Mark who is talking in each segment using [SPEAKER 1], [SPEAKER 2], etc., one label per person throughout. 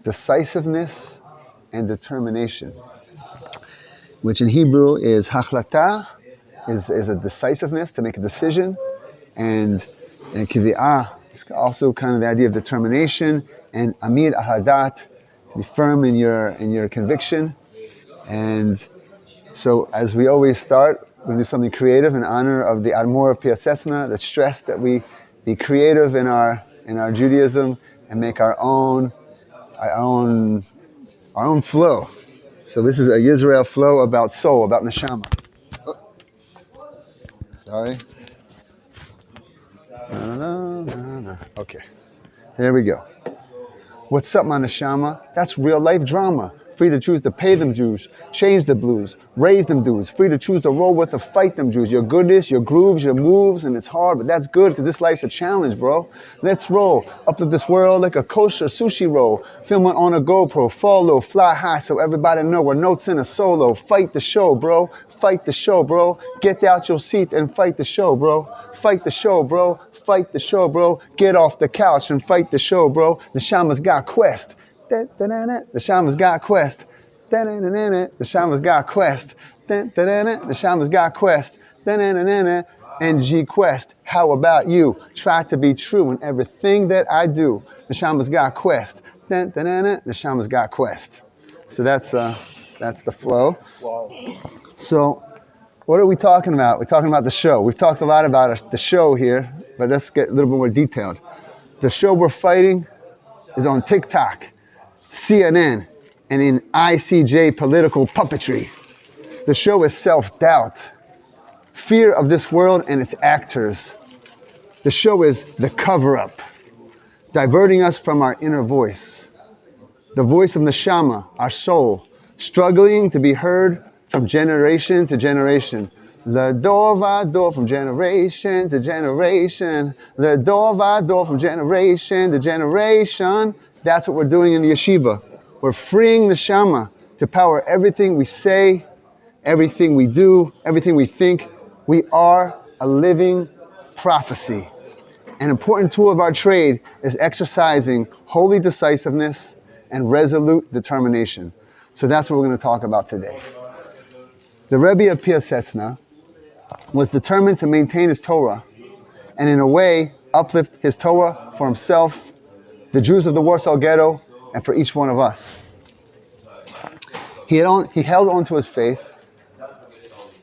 [SPEAKER 1] Decisiveness and Determination, which in Hebrew is hachlata, is a decisiveness, to make a decision, and kivi'ah is also kind of the idea of determination, and amir ahadat, to be firm in your conviction. And so, as we always start, we're going to do something creative in honor of the Admor of Piaseczna, that stressed that we be creative in our Judaism and make our own flow. So this is a Yisrael flow about soul, about neshama. Oh. Sorry. No. Okay. There we go. What's up, my neshama? That's real life drama. Free to choose to pay them dues, change the blues, raise them dudes. Free to choose to roll with or fight them Jews. Your goodness, your grooves, your moves, and it's hard, but that's good because this life's a challenge, bro. Let's roll up to this world like a kosher sushi roll. Film it on a GoPro, fall low, fly high so everybody know we're notes in a solo. Fight the show, bro. Fight the show, bro. Get out your seat and fight the show, bro. Fight the show, bro. Fight the show, bro. Get off the couch and fight the show, bro. The Shama's got quest. The Shama's got quest. The Shama's got quest. The Shama's got quest. NG quest. How about you? Try to be true in everything that I do. The Shama's got quest. The Shama's got quest. So that's the flow. So what are we talking about? We're talking about the show. We've talked a lot about the show here, but let's get a little bit more detailed. The show we're fighting is on TikTok, CNN, and in ICJ political puppetry. The show is self-doubt, fear of this world and its actors. The show is the cover-up, diverting us from our inner voice. The voice of Neshama, our soul, struggling to be heard from generation to generation. The door va door from generation to generation. The door va door from generation to generation. That's what we're doing in the yeshiva. We're freeing the Neshama to power everything we say, everything we do, everything we think. We are a living prophecy. An important tool of our trade is exercising holy decisiveness and resolute determination. So that's what we're going to talk about today. The Rebbe of Piaseczna was determined to maintain his Torah and in a way uplift his Torah for himself, the Jews of the Warsaw Ghetto, and for each one of us. He held on to his faith,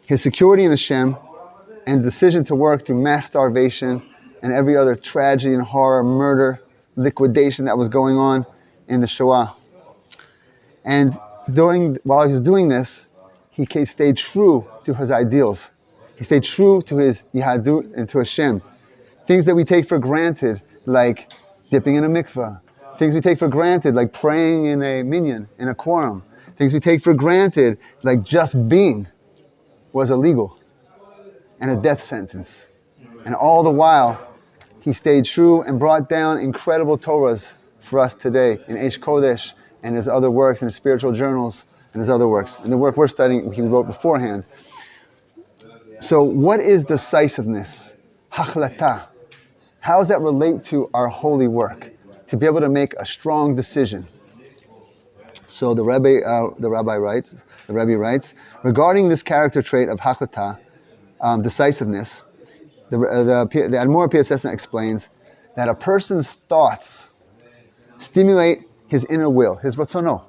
[SPEAKER 1] his security in Hashem, and decision to work through mass starvation and every other tragedy and horror, murder, liquidation that was going on in the Shoah. And while he was doing this, he stayed true to his ideals. He stayed true to his Yahadut and to Hashem. Things that we take for granted, like dipping in a mikveh. Things we take for granted, like praying in a minyan, in a quorum. Things we take for granted, like just being, was illegal and a death sentence. And all the while, he stayed true and brought down incredible Torahs for us today in Eish Kodesh and his other works, in his spiritual journals and his other works. And the work we're studying, he wrote beforehand. So what is decisiveness? Hachlata. How does that relate to our holy work? To be able to make a strong decision. So the Rebbe writes, regarding this character trait of hachlata, decisiveness, the Admor of Piaseczna explains that a person's thoughts stimulate his inner will, his ratzono.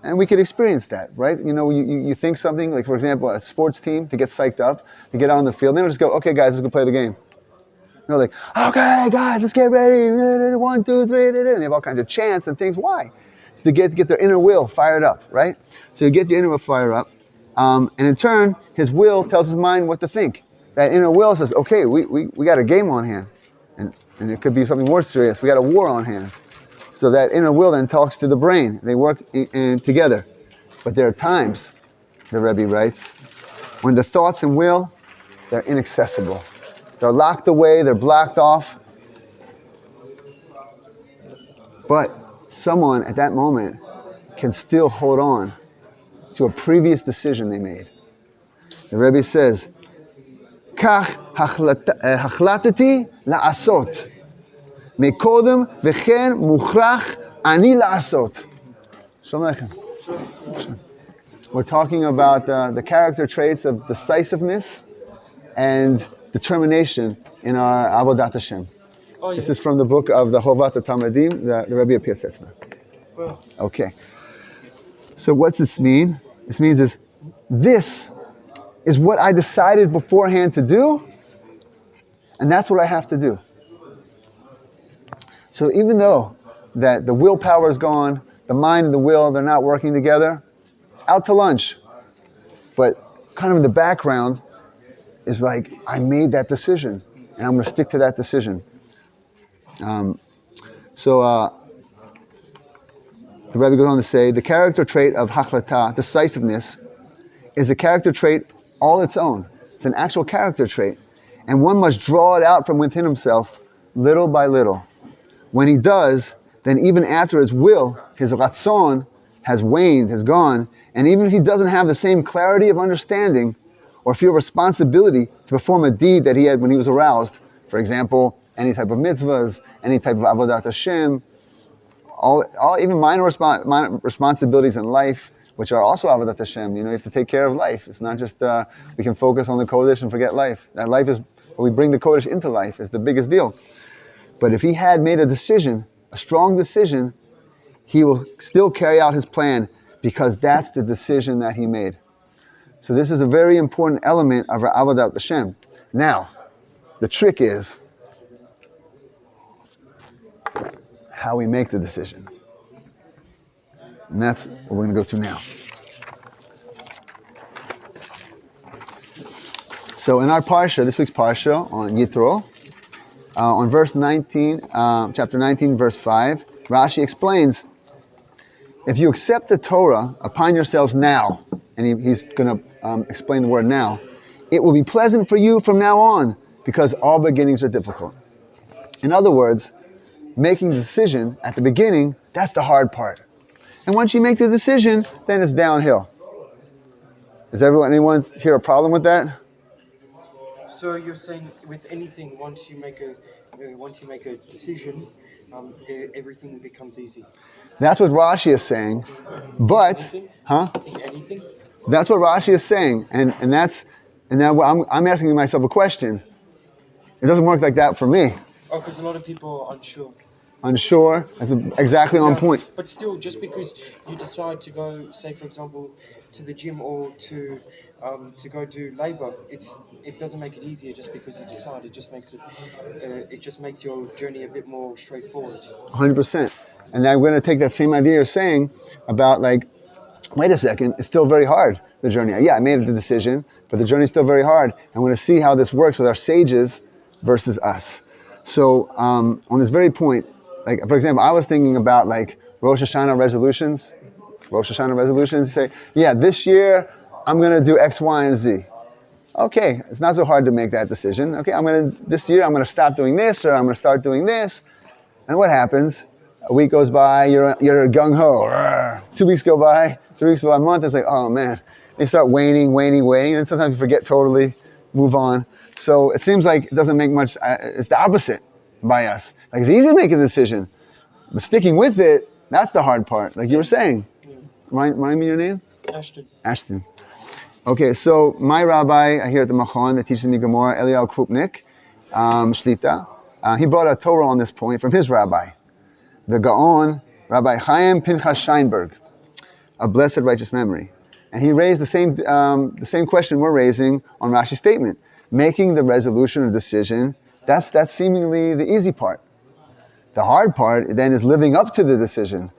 [SPEAKER 1] And we could experience that, right? You know, you think something, like for example, a sports team, to get psyched up, to get out on the field, they don't just go, okay guys, let's go play the game. They're like, okay guys, let's get ready, 1, 2, 3, and they have all kinds of chants and things. Why? It's to get their inner will fired up, right? So you get your inner will fired up, and in turn, his will tells his mind what to think. That inner will says, okay, we got a game on hand, and it could be something more serious. We got a war on hand. So that inner will then talks to the brain. They work in together. But there are times, the Rebbe writes, when the thoughts and will, they're inaccessible. They're locked away, they're blocked off. But someone at that moment can still hold on to a previous decision they made. The Rebbe says, Kach hachlatati la'asot. Mekodem v'chen muchrach ani la'asot. Shalom Aleichem. We're talking about the character traits of decisiveness and determination in our Avodat Hashem. Oh, yeah. This is from the book of the Chovat Ha-Talmidim, the Rebbe appears Setzner. Well. Okay. So what's this mean? This means this is what I decided beforehand to do, and that's what I have to do. So even though that the willpower is gone, the mind and the will, they're not working together, out to lunch. But kind of in the background is like, I made that decision, and I'm going to stick to that decision. The Rebbe goes on to say, the character trait of hachlata, decisiveness, is a character trait all its own. It's an actual character trait. And one must draw it out from within himself, little by little. When he does, then even after his will, his ratzon, has waned, has gone, and even if he doesn't have the same clarity of understanding or feel responsibility to perform a deed that he had when he was aroused, for example, any type of mitzvahs, any type of avodat Hashem, all even minor responsibilities in life, which are also avodat Hashem. You know, you have to take care of life. It's not just we can focus on the Kodesh and forget life. That life is, we bring the Kodesh into life, is the biggest deal. But if he had made a decision, a strong decision, he will still carry out his plan because that's the decision that he made. So this is a very important element of our avodat Hashem. Now, the trick is how we make the decision. And that's what we're going to go to now. So in our parsha, this week's parsha on Yitro, on verse 19, chapter 19, verse 5, Rashi explains, if you accept the Torah upon yourselves now, and he's going to explain the word now, it will be pleasant for you from now on, because all beginnings are difficult. In other words, making the decision at the beginning, that's the hard part. And once you make the decision, then it's downhill. Does anyone hear a problem with that?
[SPEAKER 2] So you're saying with anything, once you make a decision, everything becomes easy.
[SPEAKER 1] That's what Rashi is saying. But,
[SPEAKER 2] anything?
[SPEAKER 1] Huh?
[SPEAKER 2] Anything?
[SPEAKER 1] That's what Rashi is saying, and now I'm asking myself a question. It doesn't work like that for me.
[SPEAKER 2] Oh, because a lot of people are unsure.
[SPEAKER 1] Unsure? That's exactly on point.
[SPEAKER 2] But still, just because you decide to go, say for example, to the gym or to go do labor, it doesn't make it easier just because you decide. It just makes your journey a bit more straightforward. 100%.
[SPEAKER 1] And now we're going to take that same idea you're saying about like, wait a second, it's still very hard, the journey. Yeah, I made the decision, but the journey's still very hard. And we're going to see how this works with our sages versus us. So on this very point, like for example, I was thinking about like Rosh Hashanah resolutions. Say, yeah, this year I'm going to do X, Y, and Z. Okay, it's not so hard to make that decision. Okay, this year I'm going to stop doing this, or I'm going to start doing this. And what happens? A week goes by, you're gung-ho. 2 weeks go by, 3 weeks go by, a month, it's like, oh man. They start waning, and sometimes you forget totally, move on. So it seems like it doesn't make much, it's the opposite by us. Like it's easy to make a decision, but sticking with it, that's the hard part, like you were saying. Yeah. Remind me your name? Ashton. Okay, so my rabbi here at the Machon that teaches me Gemara, Eliyahu Krupnik, Shlita, he brought a Torah on this point from his rabbi, the Gaon, Rabbi Chaim Pinchas Scheinberg, of blessed righteous memory. And he raised the same question we're raising on Rashi's statement. Making the resolution or decision, that's seemingly the easy part. The hard part then is living up to the decision.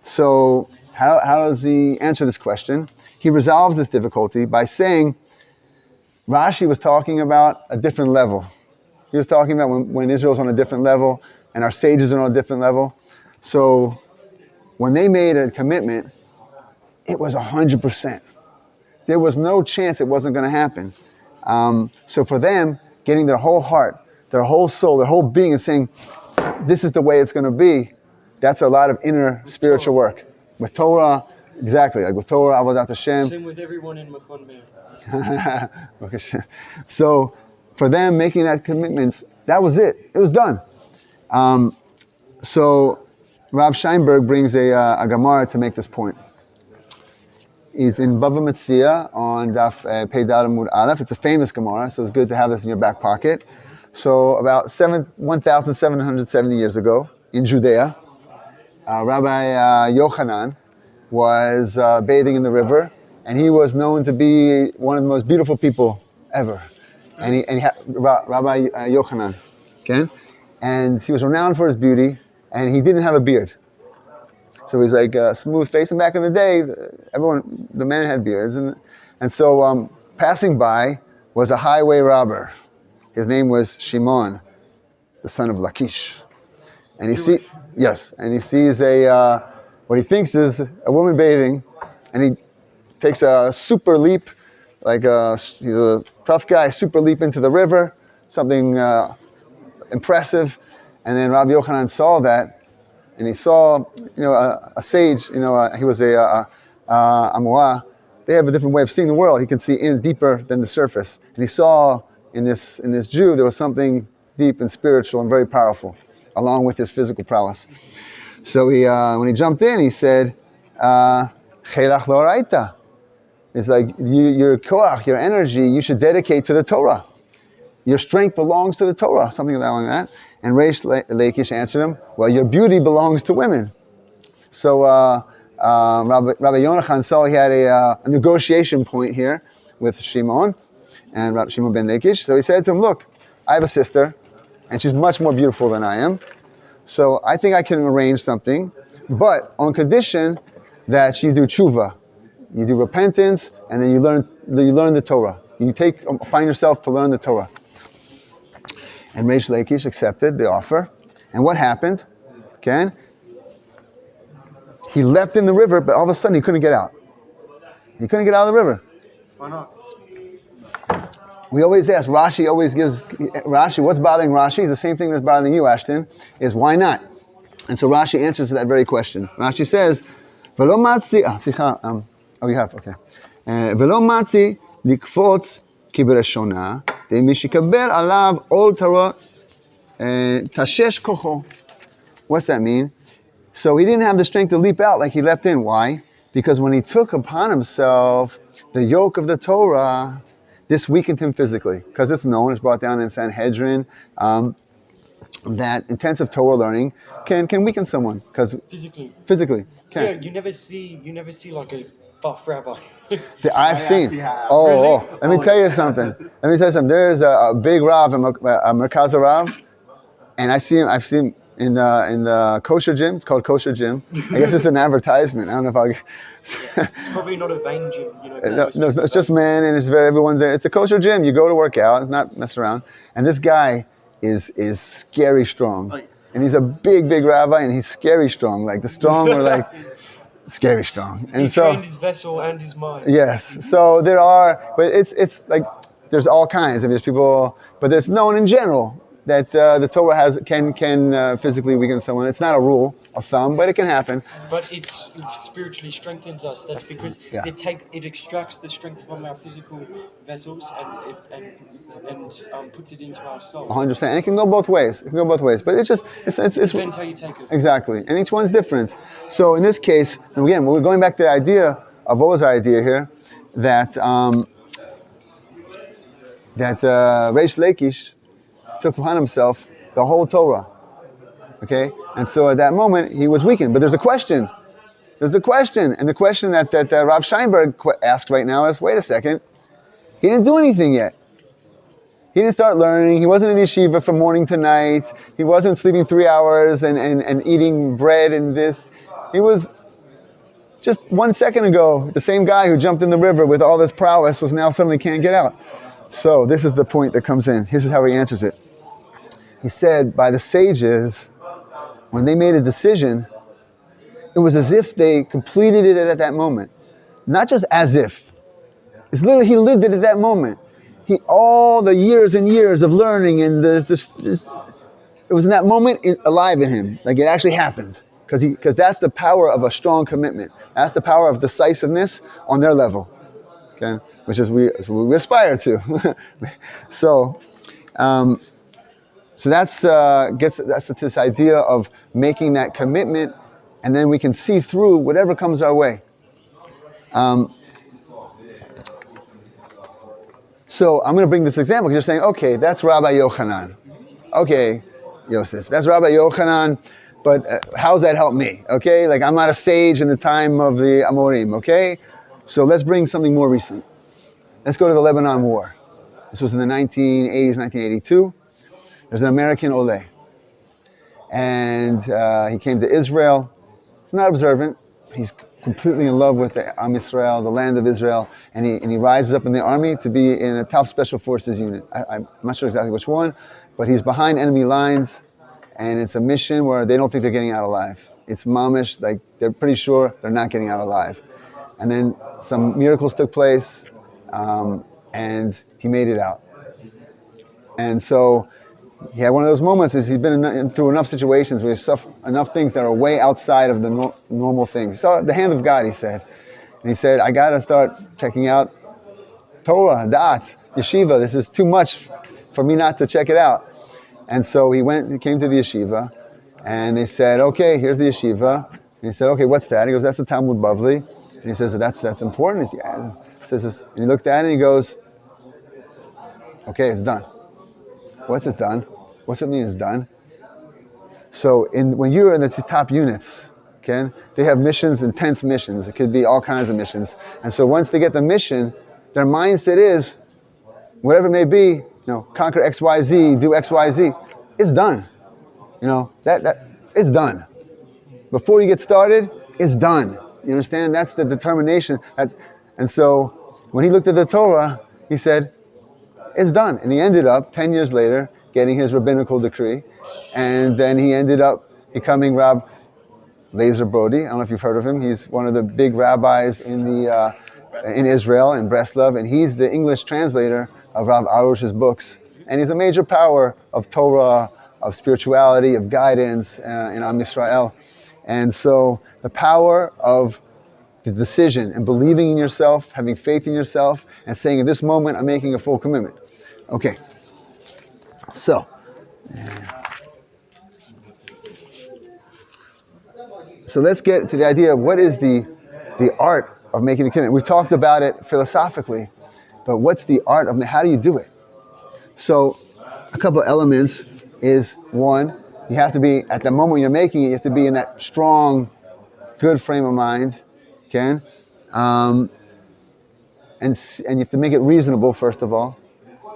[SPEAKER 1] So how does he answer this question? He resolves this difficulty by saying, Rashi was talking about a different level. He was talking about when Israel's on a different level and our sages are on a different level. So when they made a commitment, it was 100%. There was no chance it wasn't going to happen. So for them, getting their whole heart, their whole soul, their whole being and saying, this is the way it's going to be, that's a lot of inner spiritual work. With Torah, exactly, like with Torah, Avodat Hashem.
[SPEAKER 2] Same with everyone in Machon Meir.
[SPEAKER 1] So for them, making that commitment, that was it. It was done. So Rav Scheinberg brings a Gemara to make this point. He's in Bava Metzia on Daf Pei Dal Amud Aleph. It's a famous Gemara, so it's good to have this in your back pocket. So about 1,770 years ago in Judea, Rabbi Yochanan was bathing in the river, and he was known to be one of the most beautiful people ever. And he Rabbi Yochanan, okay? And he was renowned for his beauty, and he didn't have a beard. So he's like a smooth face. And back in the day, the men had beards. And so passing by was a highway robber. His name was Shimon, the son of Lakish. And he sees what he thinks is a woman bathing, and he takes a super leap, he's a tough guy, super leap into the river, something impressive. And then Rabbi Yochanan saw that, and he saw, a sage, he was a Amorah. They have a different way of seeing the world. He can see in deeper than the surface. And he saw in this Jew, there was something deep and spiritual and very powerful, along with his physical prowess. So when he jumped in, he said, Chelach lo raita. It's like, your koach, your energy, you should dedicate to the Torah. Your strength belongs to the Torah, something like that. And Reish Lakish answered him, well, your beauty belongs to women. So Rabbi Yochanan saw he had a negotiation point here with Shimon and Rabbi Shimon ben Lakish. So he said to him, look, I have a sister, and she's much more beautiful than I am. So I think I can arrange something, but on condition that you do tshuva. You do repentance, and then you learn the Torah. You take upon yourself to learn the Torah. And Reish Lakish accepted the offer. And what happened? Okay? He leapt in the river, but all of a sudden he couldn't get out. He couldn't get out of the river.
[SPEAKER 2] Why not?
[SPEAKER 1] We always ask, Rashi always gives, what's bothering Rashi? Is the same thing that's bothering you, Ashton, is why not? And so Rashi answers to that very question. Rashi says, V'lo matzi, you have, okay. V'lo matzi likfotz kibereshona, de'mishikabel alav ol Torah tashesh kocho. What's that mean? So he didn't have the strength to leap out like he leapt in. Why? Because when he took upon himself the yoke of the Torah, this weakened him physically. Because it's known, it's brought down in Sanhedrin, that intensive Torah learning can weaken someone. Because physically. Can.
[SPEAKER 2] Yeah, you never see like a buff rabbi.
[SPEAKER 1] I've seen.
[SPEAKER 2] Really?
[SPEAKER 1] Let me tell you something. There is a big Rav, a Merkaz Rav, and I've seen him in the kosher gym. It's called kosher gym. I guess it's an advertisement. I don't know if
[SPEAKER 2] It's probably not a vein gym,
[SPEAKER 1] No, it's just men, and everyone's there. It's a kosher gym. You go to work out. It's not mess around. And this guy is scary strong. And he's a big rabbi, and he's scary strong. Like the strong are like scary strong. And
[SPEAKER 2] he
[SPEAKER 1] so
[SPEAKER 2] trained his vessel and his mind.
[SPEAKER 1] yes. So there are, but it's like there's all kinds. There's people, but it's known in general that the Torah can physically weaken someone. It's not a rule of thumb, but it can happen.
[SPEAKER 2] But it spiritually strengthens us. That's because it extracts the strength from our physical vessels and puts it into our soul.
[SPEAKER 1] 100%, and it can go both ways. But it's
[SPEAKER 2] depends how you take it.
[SPEAKER 1] Exactly, and each one's different. So in this case, and again, we're going back to the idea of what was our idea here, that Reish Lakish took upon himself the whole Torah. Okay? And so at that moment, he was weakened. But there's a question. And the question that Rav Scheinberg asked right now is, wait a second, he didn't do anything yet. He didn't start learning. He wasn't in yeshiva from morning to night. He wasn't sleeping 3 hours and eating bread and this. He was just 1 second ago, the same guy who jumped in the river with all this prowess was now suddenly can't get out. So this is the point that comes in. This is how he answers it. He said, by the sages, when they made a decision, it was as if they completed it at that moment. Not just as if. It's literally, he lived it at that moment. All the years and years of learning and it was in that moment alive in him. Like it actually happened. Because that's the power of a strong commitment. That's the power of decisiveness on their level. Okay? Which is what we aspire to. So that's this idea of making that commitment and then we can see through whatever comes our way. So I'm going to bring this example because you're saying, okay, that's Rabbi Yochanan. Okay, Yosef, that's Rabbi Yochanan, but how does that help me? Okay, like I'm not a sage in the time of the Amorim, okay? So let's bring something more recent. Let's go to the Lebanon War. This was in the 1980s, 1982. There's an American Ole. And he came to Israel. He's not observant. He's completely in love with the Am Yisrael, the land of Israel, and he rises up in the army to be in a top special forces unit. I'm not sure exactly which one, but he's behind enemy lines, and it's a mission where they don't think they're getting out alive. It's mamish, like they're pretty sure they're not getting out alive. And then some miracles took place, and he made it out. And so he had one of those moments as he'd been through enough situations where he suffered enough things that are way outside of the normal things. He saw the hand of God, he said. And he said, I got to start checking out Torah, Da'at, Yeshiva. This is too much for me not to check it out. And so he came to the yeshiva, and they said, okay, here's the yeshiva. And he said, okay, what's that? He goes, that's the Talmud Bavli. And he says, that's important. He says, and he looked at it and he goes, okay, it's done. What's it done? What's it mean it's done? So when you're in the top units, okay, they have missions, intense missions. It could be all kinds of missions. And so once they get the mission, their mindset is, whatever it may be, conquer X, Y, Z, do X, Y, Z. It's done. That it's done. Before you get started, it's done. You understand? That's the determination. And so when he looked at the Torah, he said, it's done. And he ended up, 10 years later, getting his rabbinical decree. And then he ended up becoming Rab Lazer Brody. I don't know if you've heard of him. He's one of the big rabbis in Israel, in Breslov. And he's the English translator of Rav Arush's books. And he's a major power of Torah, of spirituality, of guidance in Am Yisrael. And so the power of the decision and believing in yourself, having faith in yourself, and saying, at this moment, I'm making a full commitment. Okay. So let's get to the idea of what is the art of making a commitment. We've talked about it philosophically, but what's the art of it? How do you do it? So a couple of elements is, one, you have to be, at the moment you're making it, you have to be in that strong, good frame of mind. Okay? And you have to make it reasonable, first of all.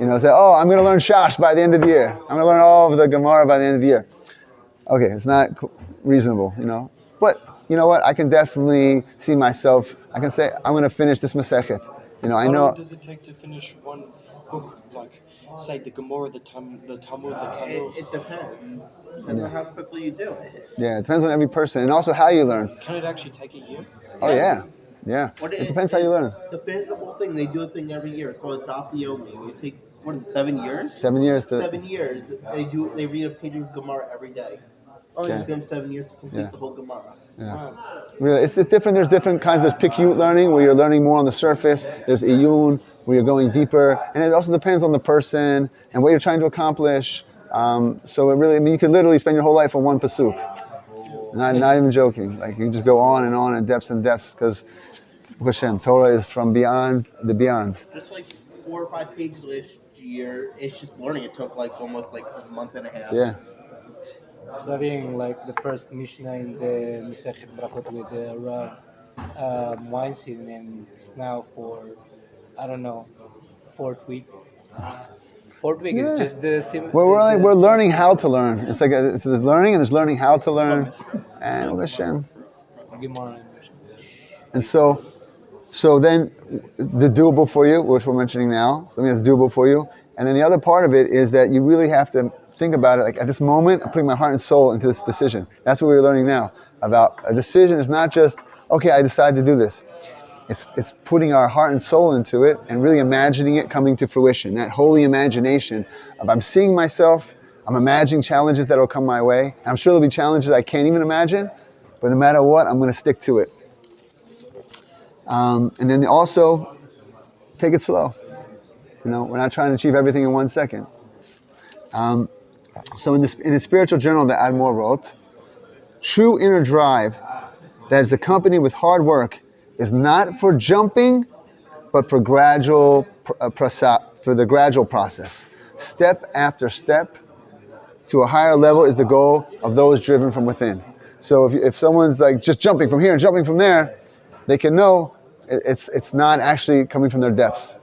[SPEAKER 1] Say, I'm going to learn Shash by the end of the year. I'm going to learn all of the Gemara by the end of the year. Okay, it's not reasonable, But, you know what? I can definitely see myself. I can say, I'm going to finish this Masechet. I know.
[SPEAKER 2] How long does it take to finish one book? Like, say, the Gemara, the Talmud, the Tanakh?
[SPEAKER 3] It depends. Depends on how quickly you do it.
[SPEAKER 1] Yeah, it depends on every person. And also how you learn.
[SPEAKER 2] Can it actually take a year?
[SPEAKER 1] Oh, yeah. Yeah. It depends how you learn.
[SPEAKER 3] To finish the whole thing, they do a thing every year. It's called a Daf Yomi. It takes, 7 years?
[SPEAKER 1] 7 years to...
[SPEAKER 3] 7 years. They read a page of Gemara every day. It takes them 7 years to complete the whole Gemara.
[SPEAKER 1] Yeah.
[SPEAKER 2] Wow.
[SPEAKER 1] Really, it's different. There's different kinds. There's Pikut learning, where you're learning more on the surface. There's Iyun, where you're going deeper. And it also depends on the person and what you're trying to accomplish. So it really, you could literally spend your whole life on one pasuk. Not even joking. Like, you just go on and depths, because Hashem, Torah is from beyond the beyond.
[SPEAKER 3] Just like 4 or 5 pages last year, it's just learning. It took almost a month and a half.
[SPEAKER 1] Yeah.
[SPEAKER 4] Studying the first Mishnah in the Masechet Brachot with Rav Weinstein, and it's now for, I don't know, 4th week. 4th week is just the simple.
[SPEAKER 1] We're learning how to learn. It's like there's learning and there's learning how to learn, and Hashem. And so then the doable for you, which we're mentioning now, something that's doable for you, and then the other part of it is that you really have to think about it. Like, at this moment, I'm putting my heart and soul into this decision. That's what we're learning now. About a decision is not just, okay, I decide to do this. It's putting our heart and soul into it and really imagining it coming to fruition. That holy imagination of, I'm seeing myself, I'm imagining challenges that will come my way. I'm sure there'll be challenges I can't even imagine, but no matter what, I'm going to stick to it. And then also, take it slow. We're not trying to achieve everything in 1 second. So in a spiritual journal that Admor wrote, true inner drive that is accompanied with hard work is not for jumping, but for for the gradual process. Step after step to a higher level is the goal of those driven from within. So if someone's like just jumping from here and jumping from there, they can know it's not actually coming from their depths.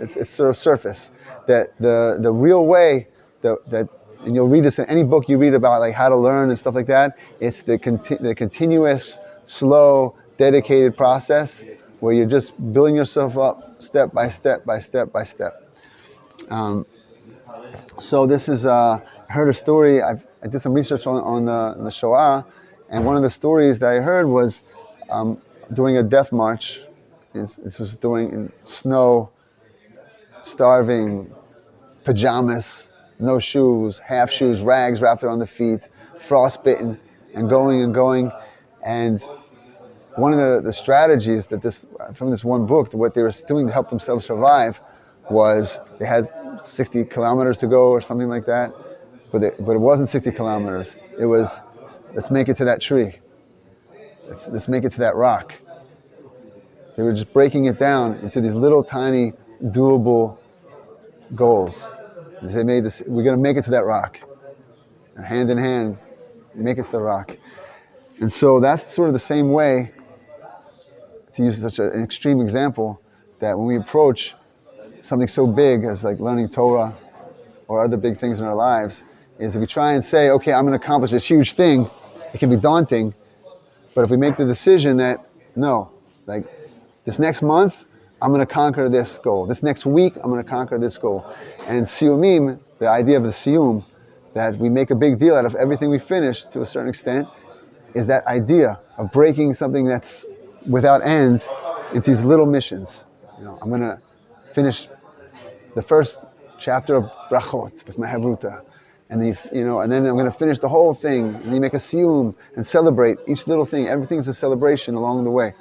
[SPEAKER 1] It's sort of surface. That the real way that and you'll read this in any book you read about like how to learn and stuff like that. It's the continuous, slow, dedicated process where you're just building yourself up step by step by step by step. So this is I heard a story. I did some research on the Shoah, and one of the stories that I heard was during a death march. This was during snow, starving, pajamas, no shoes, half shoes, rags wrapped around the feet, frostbitten, and going. And one of the strategies that from this one book, what they were doing to help themselves survive was they had 60 kilometers to go or something like that, but it wasn't 60 kilometers. It was, let's make it to that tree. Let's make it to that rock. They were just breaking it down into these little tiny doable goals. They made this, we're going to make it to that rock. And hand in hand, make it to the rock. And so that's sort of the same way, to use such an extreme example, that when we approach something so big as like learning Torah or other big things in our lives, is if we try and say, okay, I'm going to accomplish this huge thing, it can be daunting. But if we make the decision that, no, like this next month, I'm going to conquer this goal. This next week, I'm going to conquer this goal. And siyumim, the idea of the siyum, that we make a big deal out of everything we finish to a certain extent, is that idea of breaking something that's without end into these little missions. I'm going to finish the first chapter of Brachot with my Havruta. And then I'm going to finish the whole thing. And you make a siyum and celebrate each little thing. Everything's a celebration along the way.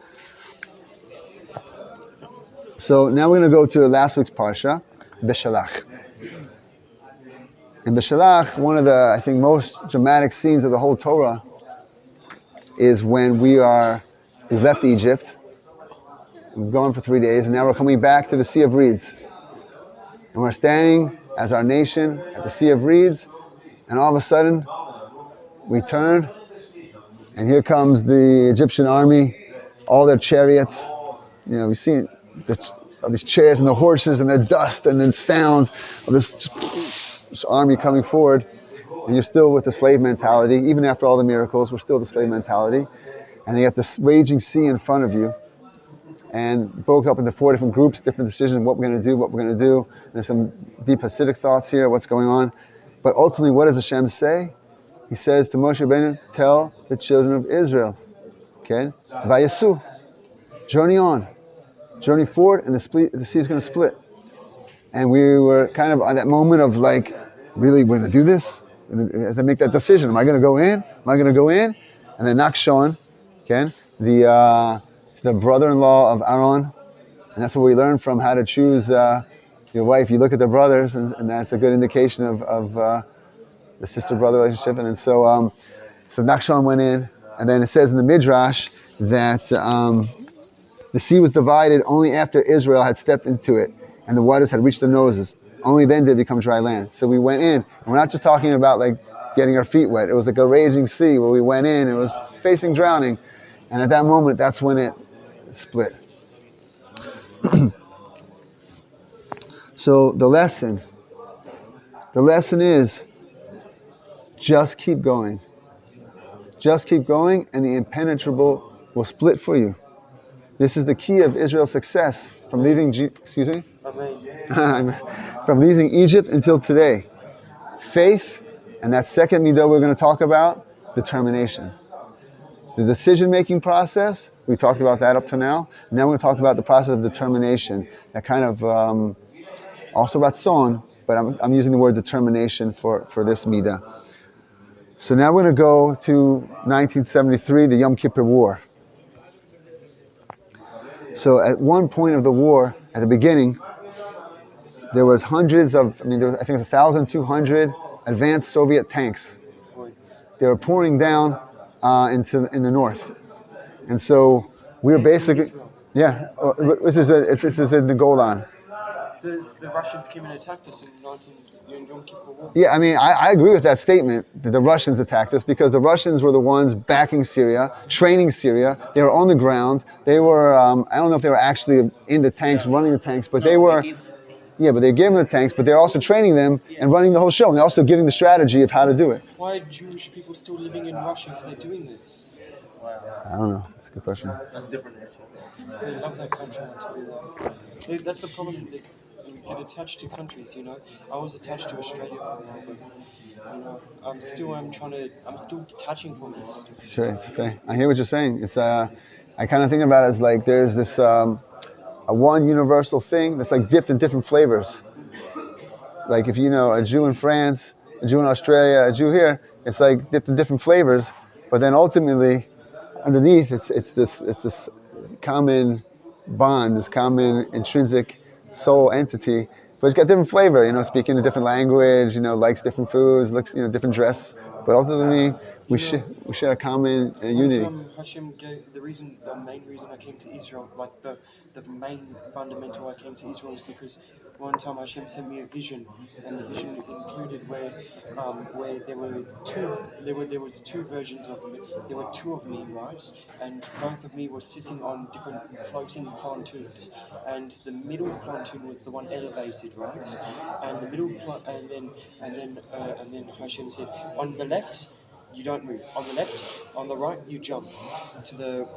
[SPEAKER 1] So now we're going to go to last week's parsha, Beshalach. In Beshalach, one of the, I think, most dramatic scenes of the whole Torah is when we've left Egypt, we've gone for 3 days, and now we're coming back to the Sea of Reeds. And we're standing as our nation at the Sea of Reeds, and all of a sudden, we turn, and here comes the Egyptian army, all their chariots. We see these chariots and the horses and the dust and the sound of this army coming forward, and you're still with the slave mentality. Even after all the miracles, we're still the slave mentality. And you got this raging sea in front of you, and broke up into 4 different groups, different decisions, what we're going to do. There's some deep Hasidic thoughts here, what's going on. But ultimately, what does Hashem say? He says to Moshe Rabbeinu, tell the children of Israel, okay, Vayasu, journey on. Journey forward, and the sea is going to split. And we were kind of on that moment of like, really, we're going to do this? We have to make that decision. Am I going to go in? Am I going to go in? And then Machon, okay, the brother-in-law of Aaron, and that's what we learned from how to choose your wife. You look at the brothers, and that's a good indication of the sister-brother relationship. And then so Machon went in, and then it says in the Midrash that the sea was divided only after Israel had stepped into it and the waters had reached their noses. Only then did it become dry land. So we went in, and we're not just talking about like getting our feet wet. It was like a raging sea where we went in. It was facing drowning. And at that moment, that's when it split. So the lesson is just keep going. Just keep going, and the impenetrable will split for you. This is the key of Israel's success from leaving, from leaving Egypt until today. Faith, and that second midah we're going to talk about, determination. The decision-making process, we talked about that up to now. Now we're going to talk about the process of determination. That kind of, also ratzon, but I'm using the word determination for this midah. So now we're going to go to 1973, the Yom Kippur War. So at one point of the war, at the beginning, there was hundreds of, I think it was 1,200 advanced Soviet tanks. They were pouring down in the north. And so we were basically, yeah, this is in the Golan.
[SPEAKER 2] The Russians came and attacked us in Yom Kippur War.
[SPEAKER 1] Yeah, I mean, I agree with that statement that the Russians attacked us because the Russians were the ones backing Syria, training Syria. They were on the ground. They were, I don't know if they were actually in the tanks, running the tanks, but they were, yeah, but they gave them the tanks, but they're also training them and running the whole show. And they're also giving the strategy of how to do it.
[SPEAKER 2] Why are Jewish people still living in Russia if they're doing this?
[SPEAKER 1] I don't know. That's a good question.
[SPEAKER 3] That's a different issue.
[SPEAKER 2] They love that country, I tell you that. That's the problem. They get attached to countries, you know. I was attached to Australia for a while, but you know, I'm still detaching from this.
[SPEAKER 1] Sure, it's fair. I hear what you're saying. It's I kind of think about it as like there's this a one universal thing that's like dipped in different flavors. Like if you know a Jew in France, a Jew in Australia, a Jew here, it's like dipped in different flavors, but then ultimately underneath it's this common bond, this common intrinsic soul entity, but it's got different flavor, you know, speaking a different language, you know, likes different foods, looks, you know, different dress, but ultimately we share a common unity.
[SPEAKER 2] Hashem gave the main reason I came to Israel, like the main fundamental I came to Israel is because one time Hashem sent me a vision, and the vision included where there was two versions of me. There were two of me, right? And both of me were sitting on different floating pontoons, and the middle pontoon was the one elevated, right? And the middle and then Hashem said, on the left you don't move. On the left, on the right, you jump to the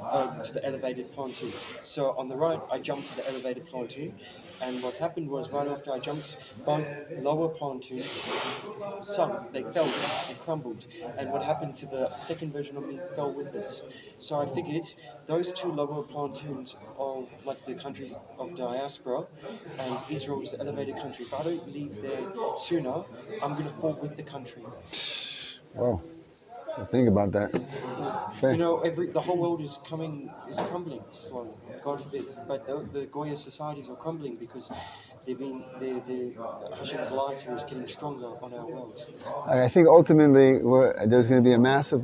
[SPEAKER 2] elevated pontoon. So on the right, I jumped to the elevated pontoon, and what happened was right after I jumped, both lower pontoons sunk. They fell, they crumbled, and what happened to the second version of me fell with it. So I figured those two lower pontoons are like the countries of diaspora, and Israel is the elevated country. If I don't leave there sooner, I'm going to fall with the country.
[SPEAKER 1] Whoa. Think about that. Fair.
[SPEAKER 2] You know, the whole world is crumbling slowly. God forbid, but the Goya societies are crumbling because Hashem's light is getting stronger on our world.
[SPEAKER 1] I think ultimately there's going to be a massive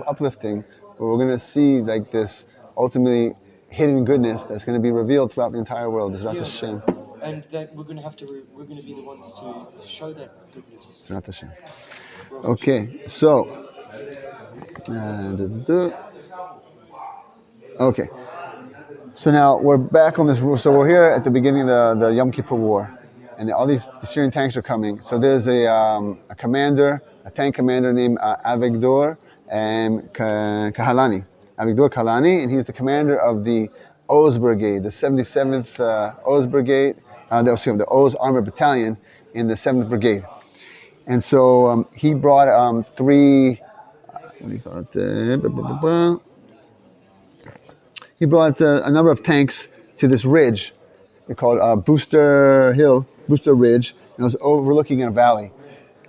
[SPEAKER 1] uplifting where we're going to see like this ultimately hidden goodness that's going to be revealed throughout the entire world. B'ezrat Hashem.
[SPEAKER 2] And that we're going to be the ones to show that goodness.
[SPEAKER 1] B'ezrat Hashem. Okay, so. Okay, so now we're back on this. So we're here at the beginning of the Yom Kippur War, and all the Syrian tanks are coming. So there's a tank commander named Avigdor and Kahalani, and he's the commander of the Oz Brigade, the 77th Oz Brigade, the Oz Armored Battalion in the 7th Brigade. And so he brought three. What do you call it? He brought a number of tanks to this ridge. They called Booster Ridge, and it was overlooking a valley.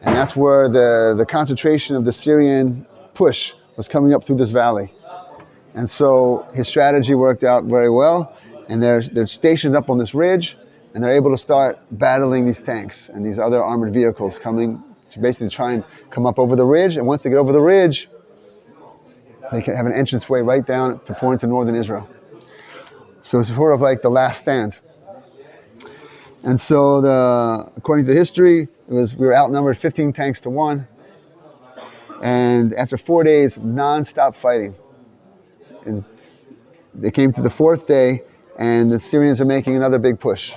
[SPEAKER 1] And that's where the concentration of the Syrian push was coming up through this valley. And so his strategy worked out very well, and they're stationed up on this ridge, and they're able to start battling these tanks and these other armored vehicles coming to basically try and come up over the ridge. And once they get over the ridge, they can have an entranceway right down to pour into northern Israel. So it's sort of like the last stand. And so according to the history, we were outnumbered 15 tanks to 1. And after 4 days, non-stop fighting. And they came to the 4th day, and the Syrians are making another big push.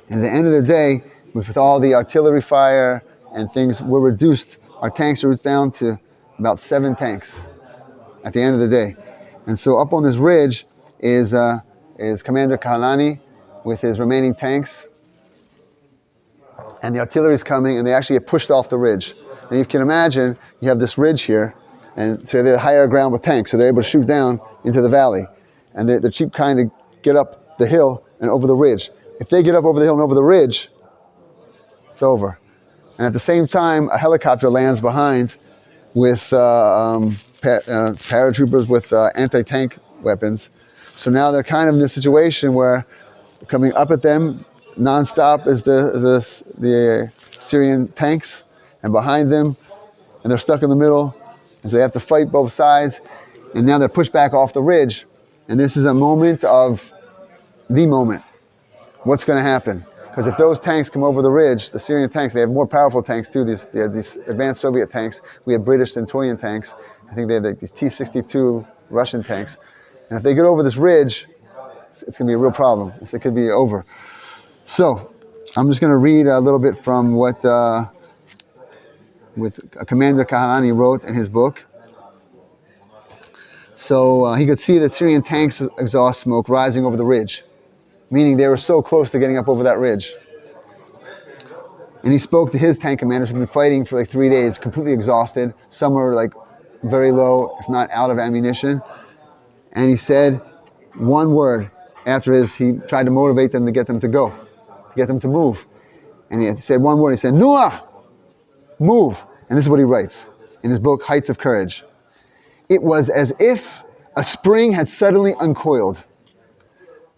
[SPEAKER 1] And at the end of the day, with all the artillery fire and things, we're reduced. Our tanks are reduced down to about 7 tanks at the end of the day. And so up on this ridge is Commander Kahalani with his remaining tanks. And the artillery is coming, and they actually get pushed off the ridge. And you can imagine, you have this ridge here, and so they're higher ground with tanks, so they're able to shoot down into the valley. And they keep kind of get up the hill and over the ridge. If they get up over the hill and over the ridge, it's over. And at the same time, a helicopter lands behind with paratroopers with anti-tank weapons. So now they're kind of in this situation where coming up at them non-stop is the Syrian tanks, and behind them, and they're stuck in the middle, and so they have to fight both sides. And now they're pushed back off the ridge. And this is a moment of the moment. What's going to happen? Because if those tanks come over the ridge, the Syrian tanks, they have more powerful tanks too. They have these advanced Soviet tanks. We have British Centurion tanks. I think they have like these T-62 Russian tanks. And if they get over this ridge, it's going to be a real problem. It could be over. So I'm just going to read a little bit from what Commander Kahalani wrote in his book. So he could see the Syrian tanks' exhaust smoke rising over the ridge, meaning they were so close to getting up over that ridge. And he spoke to his tank commanders who've been fighting for like 3 days, completely exhausted. Some are like very low, if not out of ammunition. And he said one word after he tried to motivate them to get them to go, to get them to move. And he said one word, he said, Noah, move. And this is what he writes in his book, Heights of Courage. It was as if a spring had suddenly uncoiled.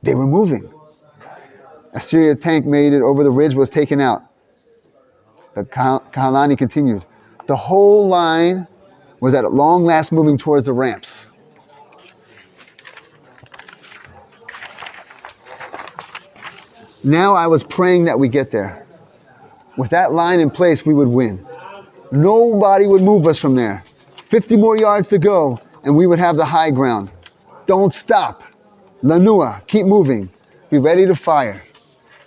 [SPEAKER 1] They were moving. A Syrian tank made it over the ridge, was taken out. The Kahalani continued. The whole line was at long last moving towards the ramps. Now I was praying that we get there. With that line in place, we would win. Nobody would move us from there. 50 more yards to go, and we would have the high ground. Don't stop. Lanua, keep moving. Be ready to fire.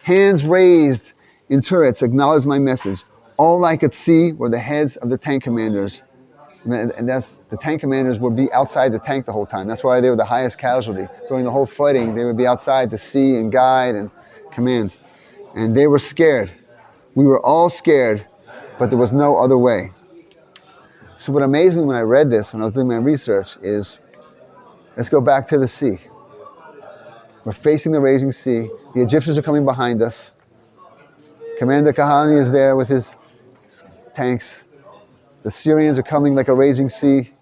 [SPEAKER 1] Hands raised in turrets acknowledged my message. All I could see were the heads of the tank commanders. And the tank commanders would be outside the tank the whole time. That's why they were the highest casualty. During the whole fighting, they would be outside to see and guide and command. And they were scared. We were all scared, but there was no other way. So what amazed me when I read this, when I was doing my research, is let's go back to the sea. We're facing the raging sea. The Egyptians are coming behind us. Commander Kahalani is there with his tanks. The Syrians are coming like a raging sea.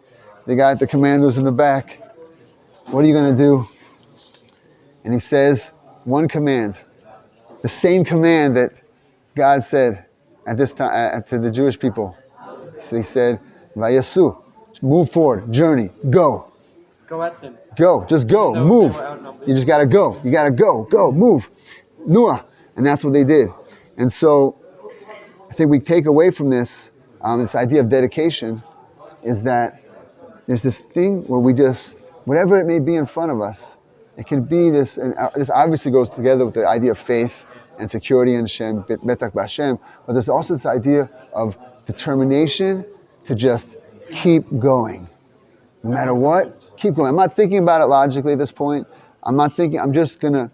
[SPEAKER 1] They got the commandos in the back. What are you going to do? And he says one command, the same command that God said at this time to the Jewish people. So he said, Vayasu, move forward, journey, go.
[SPEAKER 2] Go at them.
[SPEAKER 1] Go, just go, move. You just gotta go. You gotta go, move. Noah. And that's what they did. And so I think we take away from this idea of dedication is that there's this thing where we just, whatever it may be in front of us, it can be this, and this obviously goes together with the idea of faith and security in Hashem, betak b'Hashem, but there's also this idea of determination to just keep going. No matter what, keep going. I'm not thinking about it logically at this point. I'm not thinking, I'm just gonna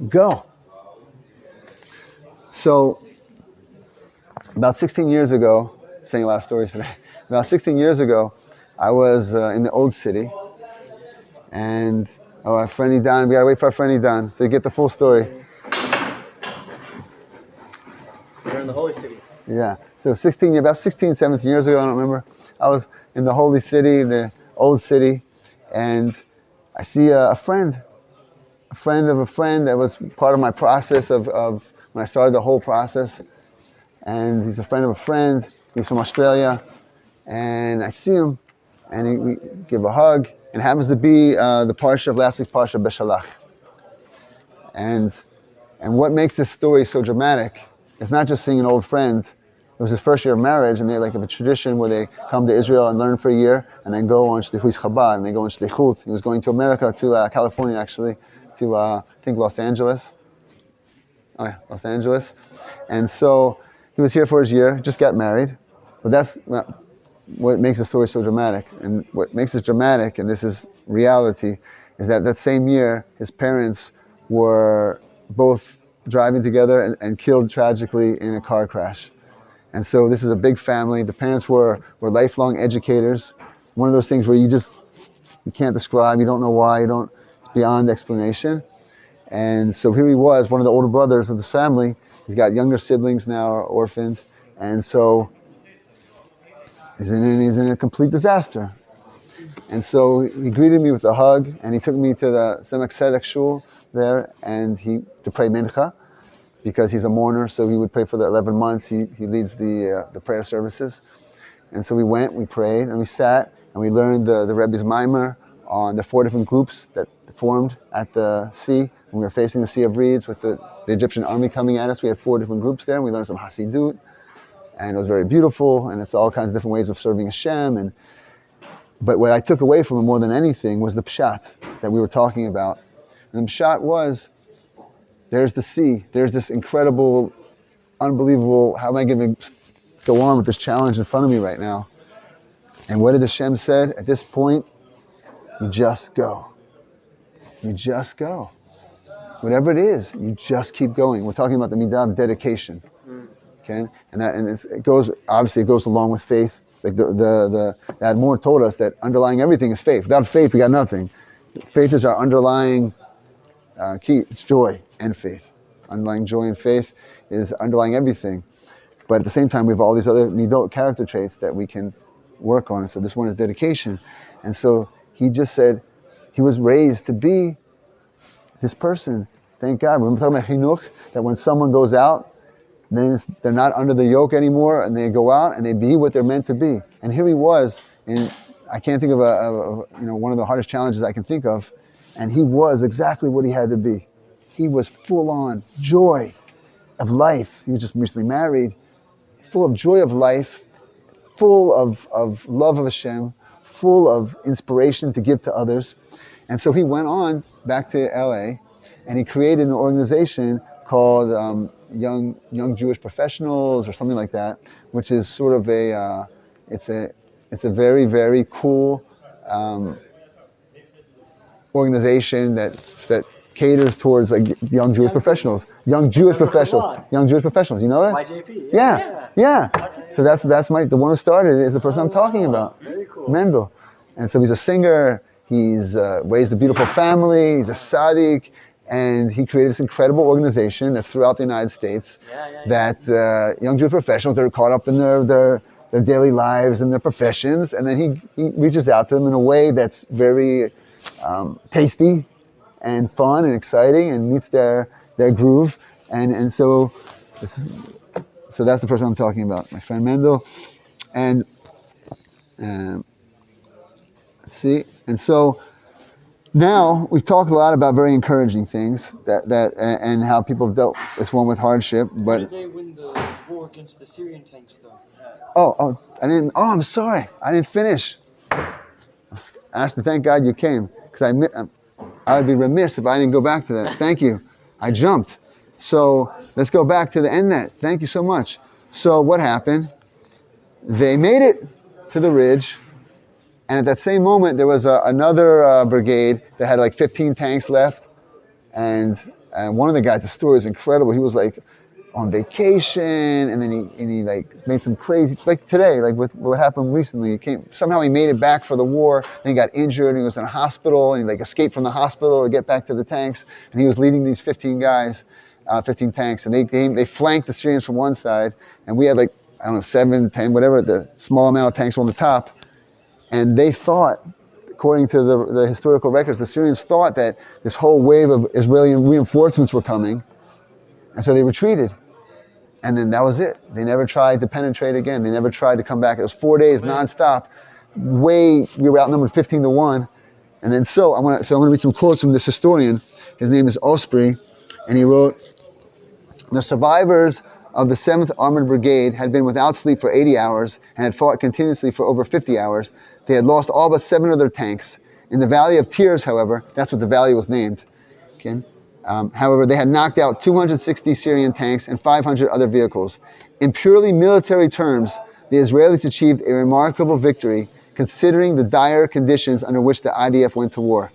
[SPEAKER 1] go. So, about 16 years ago, saying a lot of stories today, about 16 years ago, I was in the old city, and our friend Idan, we gotta wait for our friend Idan, so you get the full story.
[SPEAKER 3] You're in the holy city.
[SPEAKER 1] Yeah, so about 16, 17 years ago, I don't remember, I was in the holy city, the old city, and I see a friend of a friend that was part of my process of when I started the whole process. And he's a friend of a friend, he's from Australia, and I see him, and we give a hug, and it happens to be the parsha of last week's parsha, Beshalach. And what makes this story so dramatic is not just seeing an old friend. It was his first year of marriage, and they have a tradition where they come to Israel and learn for a year, and then go on Shlichut Chabad, and they go on Shlichut. He was going to America, to California actually, to I think Los Angeles. Oh yeah, Los Angeles. And so he was here for his year, just got married. But that's not what makes the story so dramatic. And what makes it dramatic, and this is reality, is that same year, his parents were both driving together and killed tragically in a car crash. And so this is a big family. The parents were lifelong educators. One of those things where you can't describe, you don't know why, it's beyond explanation. And so here he was, one of the older brothers of this family. He's got younger siblings now, are orphaned. And so he's in a complete disaster. And so he greeted me with a hug, and he took me to the Semek Tzedek shul there, and to pray mincha, because he's a mourner, so he would pray for the 11 months. He leads the prayer services. And so we went, we prayed, and we sat, and we learned the Rebbe's Maimer on the 4 different groups that formed at the sea. When we were facing the Sea of Reeds with the Egyptian army coming at us, we had 4 different groups there, and we learned some Hasidut, and it was very beautiful, and it's all kinds of different ways of serving Hashem. But what I took away from it more than anything was the pshat that we were talking about. And the pshat was, there's the sea, there's this incredible, unbelievable, how am I going to go on with this challenge in front of me right now? And what did Hashem said at this point? You just go. You just go. Whatever it is, you just keep going. We're talking about the midah of dedication. Okay? It goes along with faith. Like the Admor told us that underlying everything is faith. Without faith, we got nothing. Faith is our underlying key. It's joy and faith. Underlying joy and faith is underlying everything. But at the same time, we have all these other midot, character traits that we can work on. So this one is dedication. And so he just said he was raised to be this person. Thank God. We're talking about chinuch, that when someone goes out, then they're not under the yoke anymore, and they go out and they be what they're meant to be. And here he was, and I can't think of one of the hardest challenges I can think of, and he was exactly what he had to be. He was full on joy of life. He was just recently married, full of joy of life, full of love of Hashem, full of inspiration to give to others. And so he went on back to LA, and he created an organization called Young Jewish Professionals or something like that, which is sort of it's a very, very cool organization that caters towards like young Jewish professionals. Young Jewish professionals. You know that?
[SPEAKER 5] YJP.
[SPEAKER 1] Yeah. So that's the one who started it is the person I'm talking about.
[SPEAKER 5] Very cool.
[SPEAKER 1] Mendel. And so he's a singer. He's raised a beautiful family. He's a tzaddik. And he created this incredible organization that's throughout the United States that young Jewish professionals that are caught up in their daily lives and their professions. And then he reaches out to them in a way that's very tasty and fun and exciting and meets their groove. And so that's the person I'm talking about, my friend Mendel. And let's see. And so now we've talked a lot about very encouraging things and how people have dealt this one with hardship. But
[SPEAKER 2] how did they win the war against the Syrian tanks, though?
[SPEAKER 1] I'm sorry, I didn't finish. Ashley, thank God you came, because I would be remiss if I didn't go back to that. Thank you. I jumped. So let's go back to the end net. Thank you so much. So what happened? They made it to the ridge. And at that same moment, there was another brigade that had like 15 tanks left. And one of the guys, the story is incredible. He was like on vacation, and then he like made some crazy, like today, like with what happened recently. Somehow he made it back for the war. Then he got injured, and he was in a hospital, and he like escaped from the hospital to get back to the tanks. And he was leading these 15 guys, 15 tanks, and they flanked the Syrians from one side, and we had like, I don't know, 7, 10, whatever, the small amount of tanks on the top. And they thought, according to the historical records, the Syrians thought that this whole wave of Israeli reinforcements were coming. And so they retreated. And then that was it. They never tried to penetrate again. They never tried to come back. It was 4 days nonstop. We were outnumbered 15-1. And then I'm going to read some quotes from this historian. His name is Osprey. And he wrote, "The survivors of the 7th Armored Brigade had been without sleep for 80 hours and had fought continuously for over 50 hours. They had lost all but 7 of their tanks. In the Valley of Tears, however, that's what the valley was named. Okay? However, they had knocked out 260 Syrian tanks and 500 other vehicles. In purely military terms, the Israelis achieved a remarkable victory considering the dire conditions under which the IDF went to war.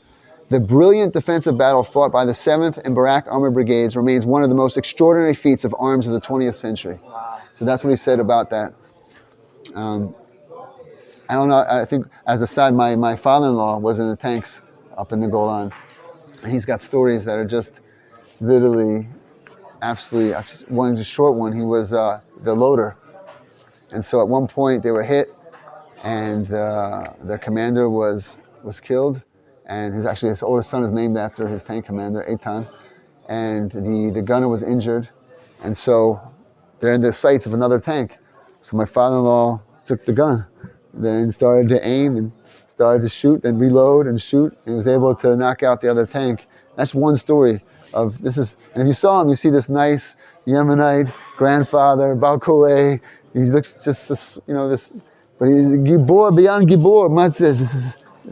[SPEAKER 1] The brilliant defensive battle fought by the 7th and Barak Armored Brigades remains one of the most extraordinary feats of arms of the 20th century." Wow. So that's what he said about that. I don't know, I think as a side, my father-in-law was in the tanks up in the Golan. And he's got stories that are just literally absolutely, one just short one, he was the loader. And so at one point they were hit, and their commander was killed. And his oldest son is named after his tank commander, Eitan. And the gunner was injured. And so they're in the sights of another tank. So my father-in-law took the gun, then started to aim and started to shoot, then reload and shoot, and he was able to knock out the other tank. That's one story of this is, and if you saw him, you see this nice Yemenite grandfather, Balkoe. He looks just this, but he's a Gibor beyond Gibor. Matzah, this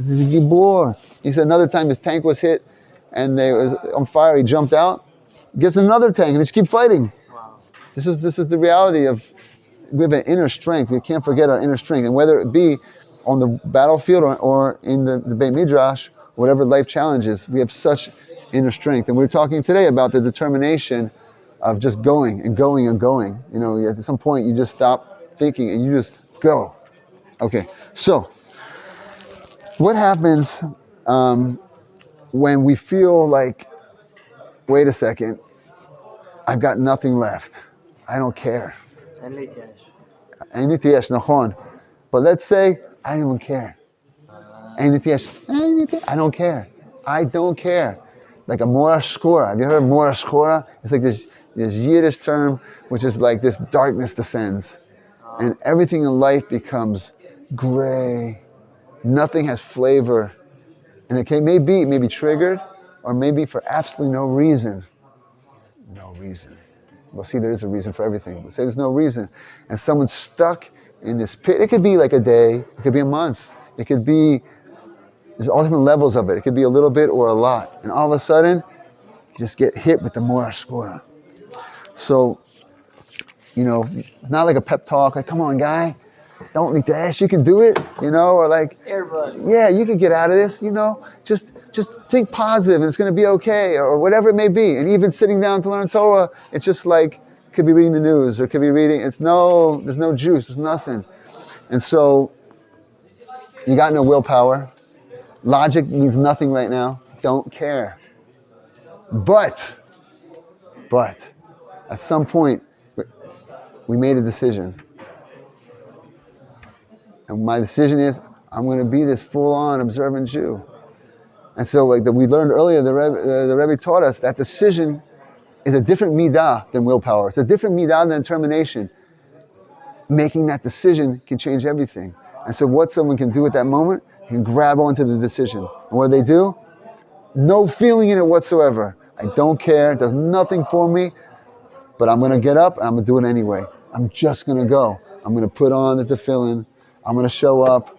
[SPEAKER 1] is a Gibor. He said another time his tank was hit, and they was on fire. He jumped out, gets another tank, and they just keep fighting.
[SPEAKER 4] Wow.
[SPEAKER 1] This is the reality of we have an inner strength. We can't forget our inner strength, and whether it be on the battlefield or in the Beit Midrash, whatever life challenges, we have such inner strength. And we're talking today about the determination of just going and going and going. At some point you just stop thinking and you just go. Okay, so what happens when we feel like, wait a second, I've got nothing left. I don't care. But let's say I don't even care. I don't care. I don't care. Like a mora shkora. Have you heard of mora shkora? It's like this Yiddish term, which is like this darkness descends. And everything in life becomes gray. Nothing has flavor. And it may be triggered, or maybe for absolutely no reason. No reason. Well, see, there is a reason for everything. But say there's no reason. And someone's stuck in this pit. It could be like a day. It could be a month. It could be, there's all different levels of it. It could be a little bit or a lot. And all of a sudden, you just get hit with the mora shkora. So, it's not like a pep talk, like, come on, guy, don't leak the ash, you can do it, or like,
[SPEAKER 4] Airbud.
[SPEAKER 1] Yeah, you can get out of this, just think positive and it's going to be okay, or whatever it may be. And even sitting down to learn Torah, it's just like, could be reading the news, or could be reading, there's no juice, there's nothing. And so, you got no willpower. Logic means nothing right now. Don't care. But, at some point, we made a decision. And my decision is, I'm going to be this full-on observant Jew. And so, like we learned earlier, the Rebbe taught us that decision is a different midah than willpower. It's a different midah than determination. Making that decision can change everything. And so what someone can do at that moment, he can grab onto the decision. And what do? No feeling in it whatsoever. I don't care, it does nothing for me, but I'm going to get up and I'm going to do it anyway. I'm just going to go. I'm going to put on the tefillin. I'm going to show up.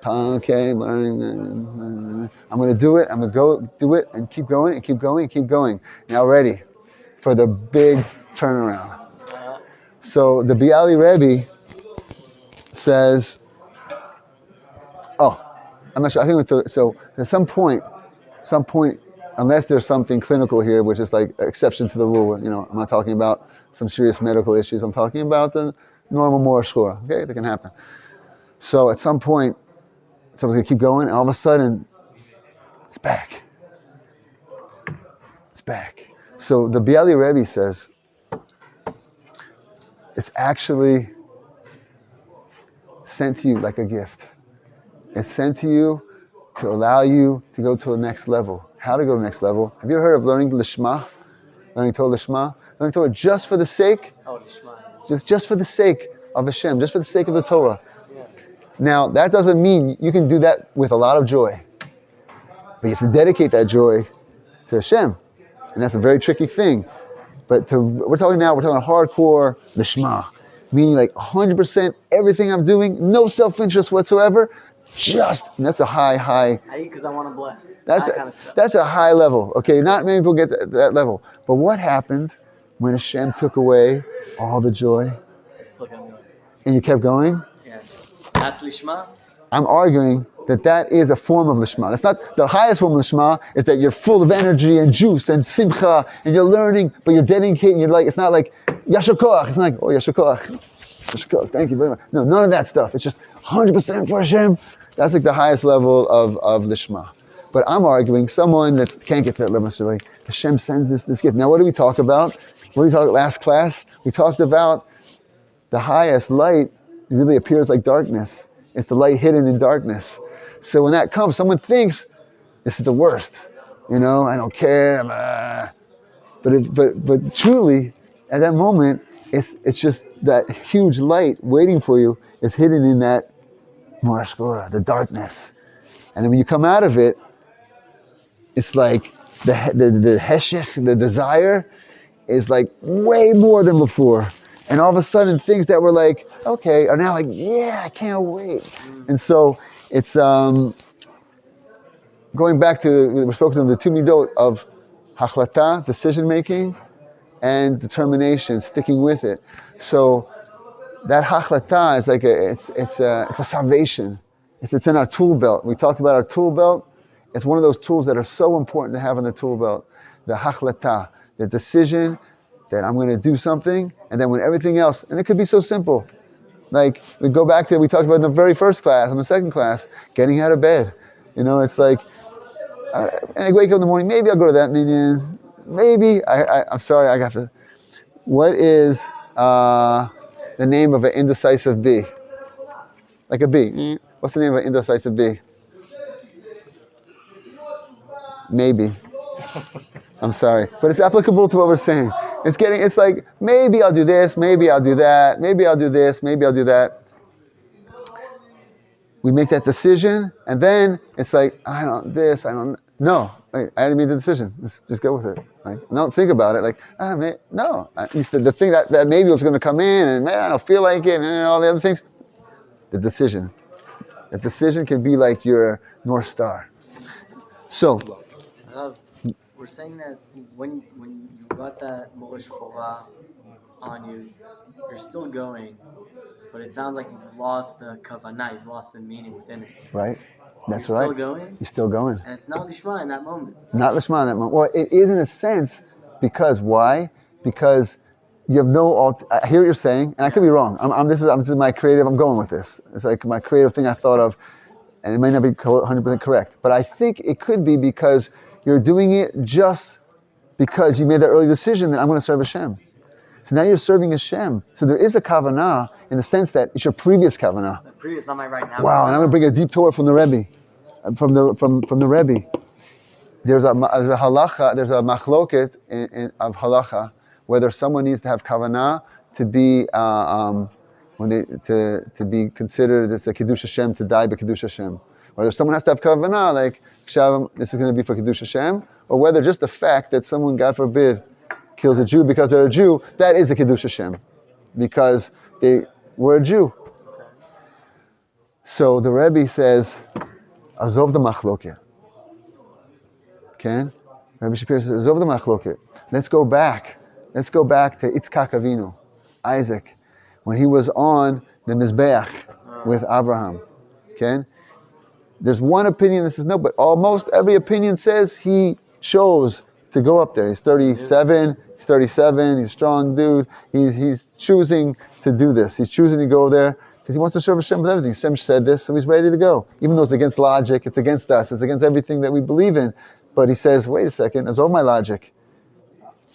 [SPEAKER 1] Okay, learning. I'm going to do it. I'm going to go do it and keep going and keep going and keep going. Now ready for the big turnaround. So the Biali Rebbe says, I'm not sure. I think so. At some point, unless there's something clinical here, which is like exception to the rule. I'm not talking about some serious medical issues. I'm talking about the normal mora shkora. Okay, that can happen. So at some point, someone's gonna keep going, and all of a sudden, it's back. It's back. So the Biali Rebbe says, it's actually sent to you like a gift. It's sent to you to allow you to go to the next level. How to go to the next level? Have you ever heard of learning Lishma? Learning Torah Lishma? Learning Torah just for the sake?
[SPEAKER 4] Lishma.
[SPEAKER 1] Just for the sake of Hashem, just for the sake of the Torah. Yeah. Now, that doesn't mean you can do that with a lot of joy. But you have to dedicate that joy to Hashem. And that's a very tricky thing. But we're talking hardcore Lishma. Meaning like 100% everything I'm doing, no self-interest whatsoever. And that's a high.
[SPEAKER 4] I eat because I want to bless.
[SPEAKER 1] That's a high level. Okay, not many people get that level. But what happened when Hashem took away all the joy? And you kept going?
[SPEAKER 4] Yeah. That's Lishma?
[SPEAKER 1] I'm arguing that is a form of Lishma. That's not the highest form of Lishma, is that you're full of energy and juice and simcha, and you're learning, but you're dedicating, it's not like Yashar Koach. It's not like, Yashar Koach. Yashar Koach, thank you very much. No, none of that stuff. It's just 100% for Hashem. That's like the highest level of Lishma. But I'm arguing someone that can't get to that level necessarily. Hashem sends this gift. Now, what did we talk about? What did we talk about last class? We talked about the highest light really appears like darkness. It's the light hidden in darkness. So when that comes, someone thinks, this is the worst. I don't care. But truly, at that moment, it's just that huge light waiting for you is hidden in that mora shkora, the darkness. And then when you come out of it, it's like the heshech, the desire, is like way more than before. And all of a sudden, things that were like, okay, are now like, yeah, I can't wait. And so it's going back to, we're spoken of the two midot of hachlata, decision making, and determination, sticking with it. So that hachlata is like it's a salvation. It's in our tool belt. We talked about our tool belt. It's one of those tools that are so important to have on the tool belt. The hachlata, the decision that I'm going to do something, and then when everything else, and it could be so simple. Like we go back to we talked about in the very first class, in the second class, getting out of bed. It's like I wake up in the morning. Maybe I'll go to that meeting. Maybe I'm sorry. I got to. What is the name of an indecisive bee? Like a bee. What's the name of an indecisive bee? Maybe. I'm sorry, but it's applicable to what we're saying. It's like, maybe I'll do this, maybe I'll do that, maybe I'll do this, maybe I'll do that. We make that decision, and then it's like, I already made the decision. Just go with it. Like, don't think about it. Like, no. The thing that maybe was going to come in, and man, I don't feel like it, and all the other things. The decision. The decision can be like your North Star. So,
[SPEAKER 5] we're saying that when you got that Morish Chovat on you, you're still going, but it sounds like you've lost the kavanah, you've lost the meaning within it.
[SPEAKER 1] Right? That's
[SPEAKER 5] you're
[SPEAKER 1] right.
[SPEAKER 5] Still going?
[SPEAKER 1] You're still going.
[SPEAKER 5] And it's not Lishma in that moment.
[SPEAKER 1] Not Lishma in that moment. Well, it is in a sense, because why? Because you have no, I hear what you're saying, and I could be wrong. This is my creative, I'm going with this. It's like my creative thing I thought of, and it might not be 100% correct. But I think it could be because you're doing it just because you made that early decision that I'm going to serve Hashem. So now you're serving Hashem. So there is a kavanah in the sense that it's your previous kavanah.
[SPEAKER 5] The previous, not my right now.
[SPEAKER 1] Wow, and I'm going to bring a deep Torah from the Rebbe. From the Rebbe. There's a halacha, there's a machloket of halacha, whether someone needs to have kavanah to be to be considered it's a kiddush Hashem, to die by kiddush Hashem. Whether someone has to have kavanah, like this is going to be for kiddush Hashem, or whether just the fact that someone, God forbid, kills a Jew because they're a Jew, that is a kiddush Hashem, because they were a Jew. So the Rebbe says, Azov the machloket. Okay? Rabbi Shapiro says, Azov the machloket. Let's go back to Yitzchak Avinu, Isaac, when he was on the Mizbeach with Abraham. Okay? There's one opinion that says no, but almost every opinion says he chose to go up there. He's 37, he's a strong dude. He's choosing to do this. He's choosing to go there because he wants to serve Hashem with everything. Hashem said this, so he's ready to go. Even though it's against logic, it's against us, it's against everything that we believe in. But he says, wait a second, that's all my logic.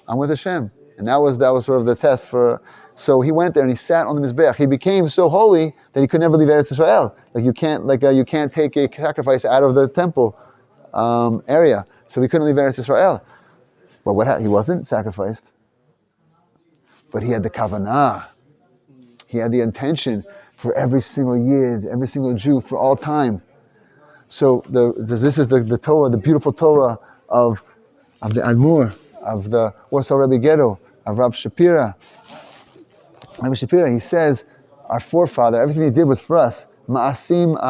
[SPEAKER 1] I'm with Hashem. And that was sort of the test for. So he went there and he sat on the Mizbeach. He became so holy that he could never leave Eretz Israel. You can't take a sacrifice out of the temple area. So he couldn't leave Eretz Israel. But what happened? He wasn't sacrificed. But he had the kavanah. He had the intention for every single Yid, every single Jew, for all time. So this is the Torah, the beautiful Torah of the Admur, of the Warsaw Rebbe Ghetto, of Rav Shapira. Rabbi Shapira, he says, our forefather, everything he did was for us. Ma'asim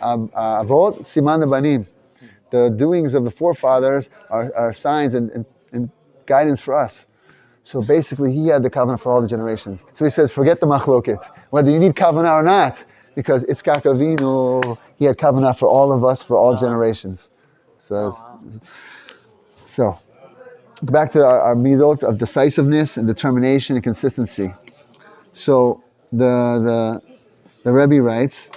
[SPEAKER 1] avot siman banim. The doings of the forefathers are signs and guidance for us. So basically, he had the kavanah for all the generations. So he says, forget the machloket, whether you need kavanah or not, because Yitzchak Avinu, he had kavanah for all of us, for all generations. So back to our midot of decisiveness and determination and consistency. So the Rebbe writes,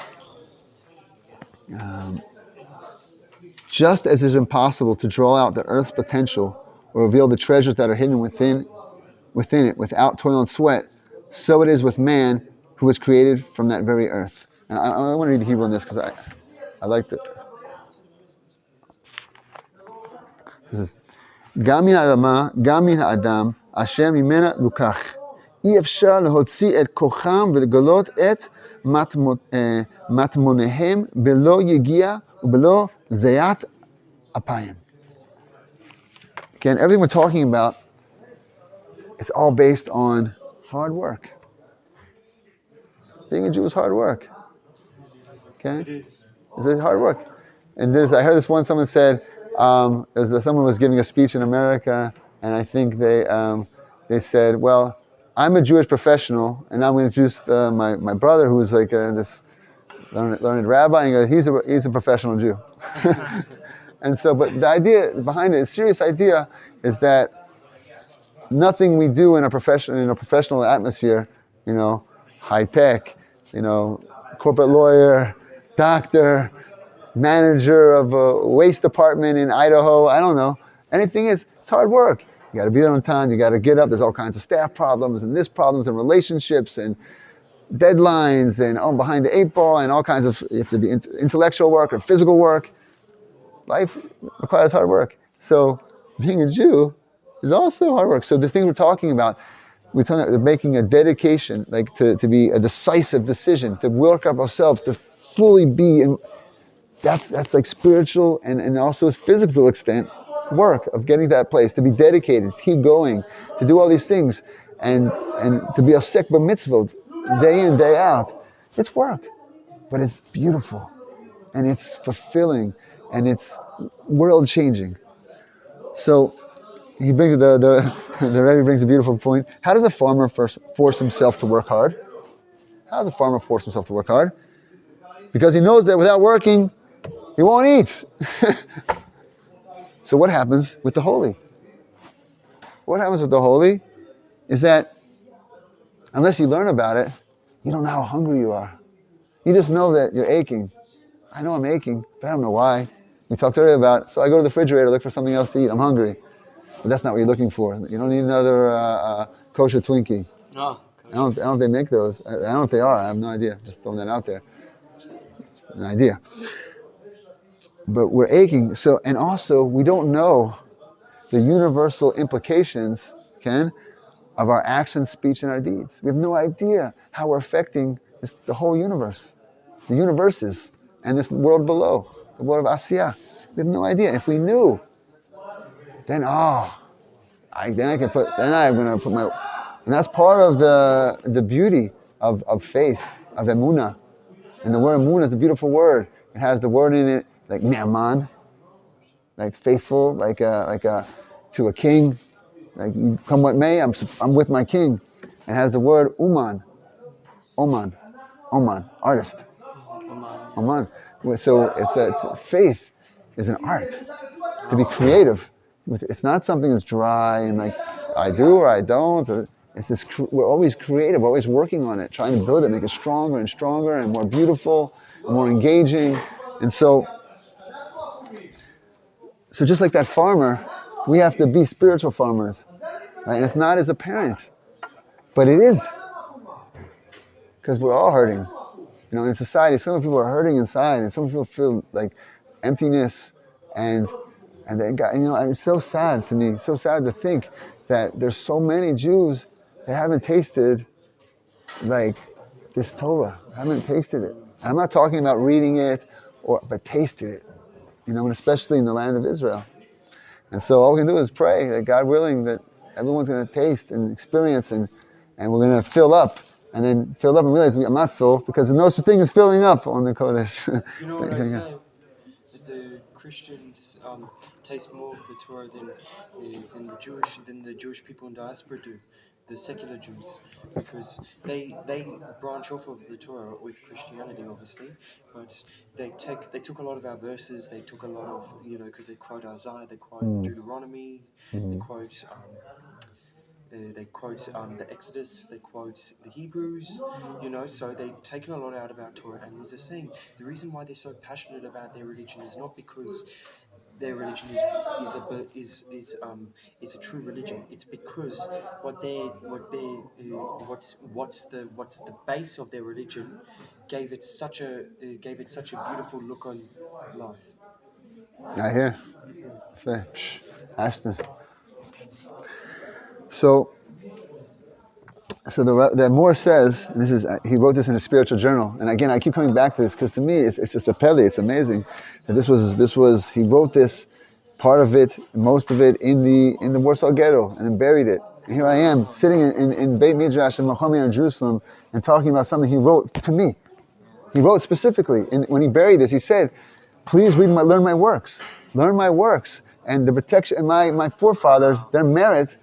[SPEAKER 1] just as it is impossible to draw out the earth's potential or reveal the treasures that are hidden within it without toil and sweat, so it is with man who was created from that very earth. And I want to read the Hebrew on this because I liked it. This is גם מן האדמה, גם מן האדם, אשר ממנה לוקח. אי אפשר להוציא את כוחם ולגלות את matmonehem belo yegia ubelo zayat apayim. Again, everything we're talking about, it's all based on hard work. Being a Jew is hard work. Okay? It's hard work. And I heard this one, someone said, someone was giving a speech in America, and I think they said, well, I'm a Jewish professional, and I'm going to introduce my brother, who was like this learned rabbi, and he goes, he's a professional Jew. And so, but the idea behind it, the serious idea, is that nothing we do in a professional atmosphere, high tech, corporate lawyer, doctor, manager of a waste department in Idaho, I don't know. Anything it's hard work. You got to be there on time. You got to get up. There's all kinds of staff problems and problems and relationships and deadlines and behind the eight ball and all kinds of, you have to be intellectual work or physical work. Life requires hard work. So being a Jew is also hard work. So the thing we're talking about making a dedication, like to be a decisive decision, to work up ourselves, to fully be in, that's like spiritual and also physical extent work of getting to that place, to be dedicated, to keep going, to do all these things, and to be a osek b'mitzvot day in, day out. It's work, but it's beautiful, and it's fulfilling, and it's world changing. So he brings the Rebbe brings a beautiful point. How does a farmer force himself to work hard? How does a farmer force himself to work hard? Because he knows that without working, he won't eat. So what happens with the holy? What happens with the holy is that unless you learn about it, you don't know how hungry you are. You just know that you're aching. I know I'm aching, but I don't know why. We talked earlier about, so I go to the refrigerator, look for something else to eat. I'm hungry. But that's not what you're looking for. You don't need another kosher Twinkie.
[SPEAKER 5] No.
[SPEAKER 1] I don't know if they make those. I don't know if they are. I have no idea. Just throwing that out there. Just an idea. But we're aching. So, and also, we don't know the universal implications, Ken, of our actions, speech, and our deeds. We have no idea how we're affecting the whole universe, the universes, and this world below, the world of Asiyah. We have no idea. If we knew, then I'm going to put my, and that's part of the beauty of faith, of emunah. And the word emunah is a beautiful word. It has the word in it like ne'aman, like faithful, like to a king. Like, you come what may, I'm with my king. It has the word oman, artist. Oman. So it's faith is an art, to be creative. It's not something that's dry and like I do or I don't. It's this. We're always creative, always working on it, trying to build it, make it stronger and stronger and more beautiful and more engaging. And so just like that farmer, we have to be spiritual farmers, right? And it's not as apparent, but it is, because we're all hurting. In society, some people are hurting inside, and some people feel like emptiness, and they got, it's so sad to me, so sad to think that there's so many Jews that haven't tasted like this Torah, haven't tasted it. I'm not talking about reading it, but tasted it, and especially in the land of Israel. And so all we can do is pray that God willing that everyone's going to taste and experience, and we're going to fill up. And then fill up and realize I'm not full, because there's no such thing as filling up on the Kodesh.
[SPEAKER 2] You know what I say? That the Christians taste more of the Torah than the Jewish people in diaspora do, the secular Jews, because they branch off of the Torah with Christianity, obviously, but they took a lot of our verses. They took a lot of because they quote Isaiah, they quote Deuteronomy, they quote. They quote the Exodus, they quote the Hebrews, so they've taken a lot out of our Torah. And there's a saying, the reason why they're so passionate about their religion is not because their religion is a true religion. It's because what's the base of their religion gave it such a beautiful look on life.
[SPEAKER 1] I hear. Ashton. So So the Moor says, and this is he wrote this in a spiritual journal, and again I keep coming back to this because to me it's just a pele. It's amazing that this was he wrote this, part of it, most of it in the Warsaw Ghetto, and then buried it. And here I am sitting in Beit Midrash in Machon Meir in Jerusalem and talking about something he wrote to me. He wrote specifically, and when he buried this, he said, "Please learn my works, and the protection. And my forefathers, their merit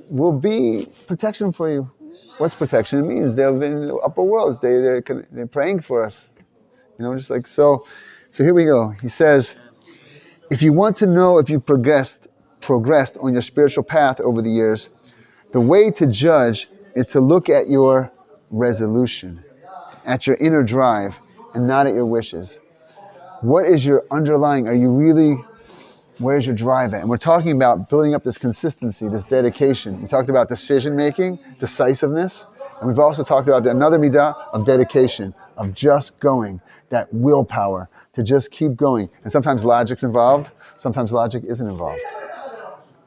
[SPEAKER 1] will be protection for you." What's protection? It means they've been in the upper worlds. They're praying for us, just like so. So here we go. He says, if you want to know if you've progressed on your spiritual path over the years, the way to judge is to look at your resolution, at your inner drive, and not at your wishes. What is your underlying? Where's your drive at? And we're talking about building up this consistency, this dedication. We talked about decision making, decisiveness, and we've also talked about another midah of dedication, of just going, that willpower to just keep going. And sometimes logic's involved, sometimes logic isn't involved.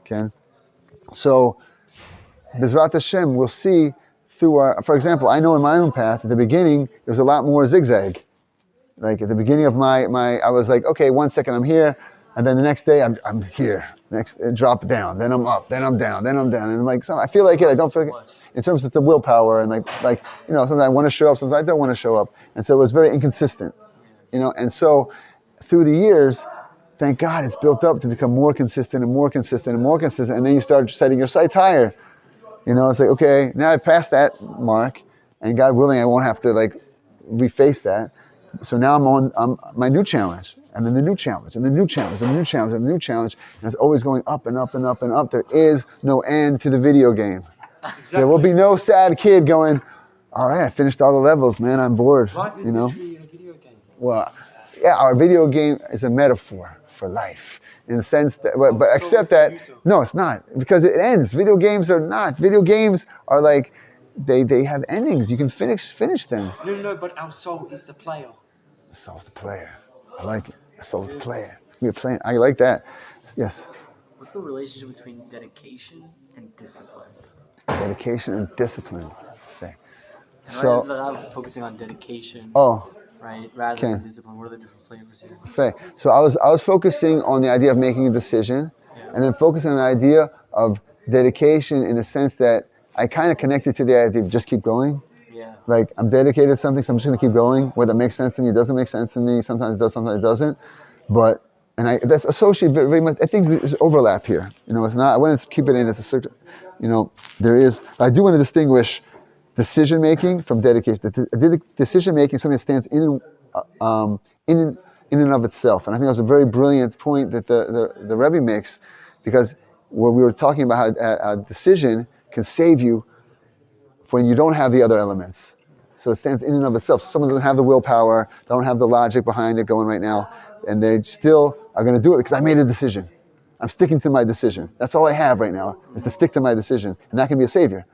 [SPEAKER 1] Okay? So, Bezrat Hashem, we'll see through for example, I know in my own path, at the beginning, there's a lot more zigzag. Like at the beginning of my I was like, okay, 1 second I'm here, and then the next day I'm here. Next, drop down, then I'm up, then I'm down, then I'm down. And like, I feel like it, I don't feel like it. In terms of the willpower, and like sometimes I want to show up, sometimes I don't want to show up. And so it was very inconsistent, and so through the years, thank God it's built up to become more consistent and more consistent and more consistent. And then you start setting your sights higher. It's like, okay, now I've passed that mark, and God willing, I won't have to reface that. So now I'm on my new challenge, and then the new challenge, and the new challenge, and the new challenge, and the new challenge, and it's always going up and up and up and up. There is no end to the video game. Exactly. There will be no sad kid going, all right, I finished all the levels, man, I'm bored.
[SPEAKER 2] Life is literally a video game.
[SPEAKER 1] Well, yeah, our video game is a metaphor for life, in the sense that, but except that, no, it's not, because it ends. Video games are not. Video games are like, they have endings. You can finish them.
[SPEAKER 2] No, but our soul is the player.
[SPEAKER 1] The soul's the player. I like it. The soul's the player. We're playing. I like that. Yes.
[SPEAKER 5] What's the relationship between dedication and discipline?
[SPEAKER 1] Dedication and discipline. Okay.
[SPEAKER 5] So I'm focusing on dedication.
[SPEAKER 1] Oh.
[SPEAKER 5] Right, rather than discipline. What are the different flavors here?
[SPEAKER 1] Okay. So I was focusing on the idea of making a decision, and then focusing on the idea of dedication in the sense that I kind of connected to the idea of just keep going.
[SPEAKER 5] Yeah. Like
[SPEAKER 1] I'm dedicated to something, so I'm just going to keep going. Whether it makes sense to me, it doesn't make sense to me. Sometimes it does, sometimes it doesn't. But that's associated very much. I think there's overlap here. It's not. I wouldn't keep it in as a certain. There is. I do want to distinguish decision making from dedication. Decision making is something that stands in and of itself. And I think that was a very brilliant point that the Rebbe makes, because what we were talking about, how a decision can save you when you don't have the other elements. So it stands in and of itself. So someone doesn't have the willpower, don't have the logic behind it going right now, and they still are going to do it because I made a decision. I'm sticking to my decision. That's all I have right now, is to stick to my decision. And that can be a savior.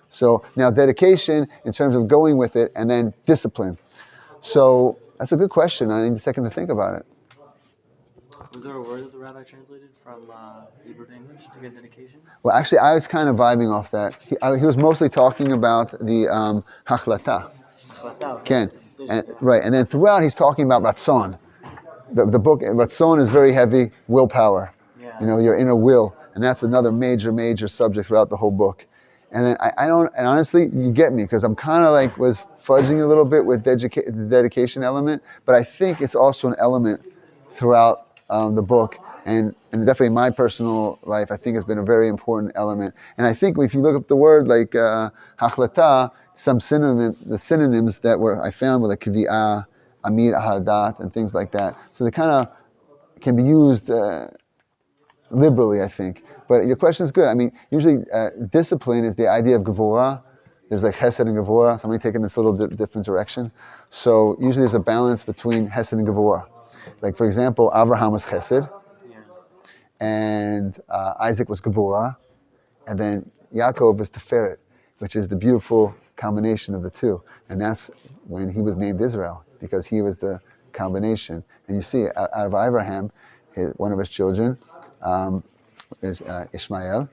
[SPEAKER 1] So now dedication in terms of going with it, and then discipline. So that's a good question. I need a second to think about it.
[SPEAKER 5] Was there a word that the rabbi translated from Hebrew to English to get dedication?
[SPEAKER 1] Well, actually, I was kind of vibing off that. He was mostly talking about the hachlata.
[SPEAKER 5] Ken.
[SPEAKER 1] Right, and then throughout he's talking about ratzon. The book, ratzon is very heavy, willpower. Yeah. Your inner will. And that's another major subject throughout the whole book. And then I don't, and honestly, you get me, because I'm kind of was fudging a little bit with the dedication element, but I think it's also an element throughout the book, and definitely in my personal life, I think it's been a very important element. And I think if you look up the word hachlata, some the synonyms that I found were like kvi'ah, amir ahadat, and things like that. So they kind of can be used liberally, I think. But your question is good. I mean, usually discipline is the idea of gevurah. There's chesed and gevurah. So I'm taking this little different direction. So usually there's a balance between chesed and gevurah. Like, for example, Abraham was chesed, and Isaac was gevurah, and then Yaakov is teferet, which is the beautiful combination of the two. And that's when he was named Israel, because he was the combination. And you see, out of Abraham, one of his children is Ishmael,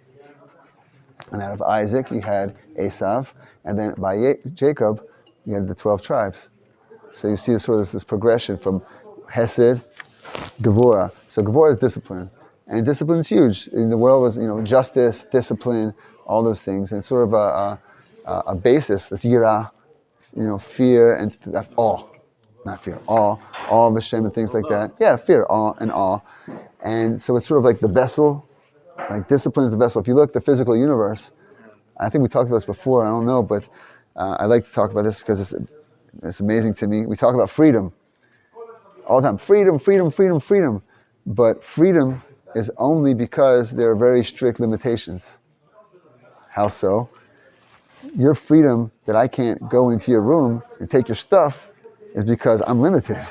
[SPEAKER 1] And out of Isaac, you had Esav. And then by Jacob, you had the 12 tribes. So you see this progression from Hesed, Gevurah. So Gevurah is discipline. And discipline is huge. In the world was, justice, discipline, all those things. And sort of a basis, that's yirah, fear and awe. Not fear, awe of Hashem and things like that. Yeah, fear, awe, and awe. And so it's sort of like the vessel, like discipline is the vessel. If you look at the physical universe, I think we talked about this before, I don't know, but I like to talk about this because it's amazing to me. We talk about freedom all the time. Freedom, freedom, freedom, freedom. But freedom is only because there are very strict limitations. How so? Your freedom that I can't go into your room and take your stuff is because I'm limited.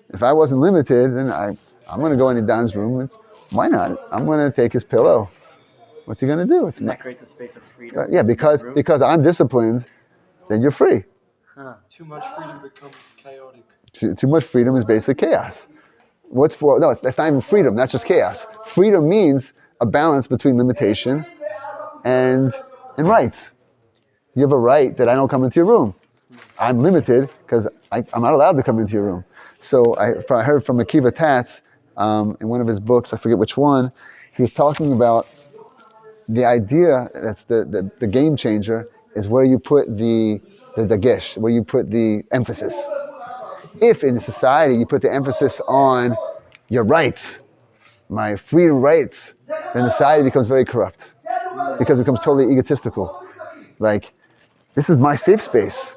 [SPEAKER 1] If I wasn't limited, then I'm going to go into Don's room. Why not? I'm going to take his pillow. What's he going to do?
[SPEAKER 5] And that creates a space of freedom.
[SPEAKER 1] Yeah, because I'm disciplined, then you're free.
[SPEAKER 5] Huh.
[SPEAKER 2] Too much freedom becomes chaotic.
[SPEAKER 1] Too much freedom is basically chaos. That's not even freedom, that's just chaos. Freedom means a balance between limitation and rights. You have a right that I don't come into your room. I'm limited because I'm not allowed to come into your room. So I heard from Akiva Tatz in one of his books, I forget which one, he was talking about the idea that's the game changer is where you put the dagesh, where you put the emphasis. If in society you put the emphasis on your rights, my freedom rights, then society becomes very corrupt because it becomes totally egotistical. Like, this is my safe space.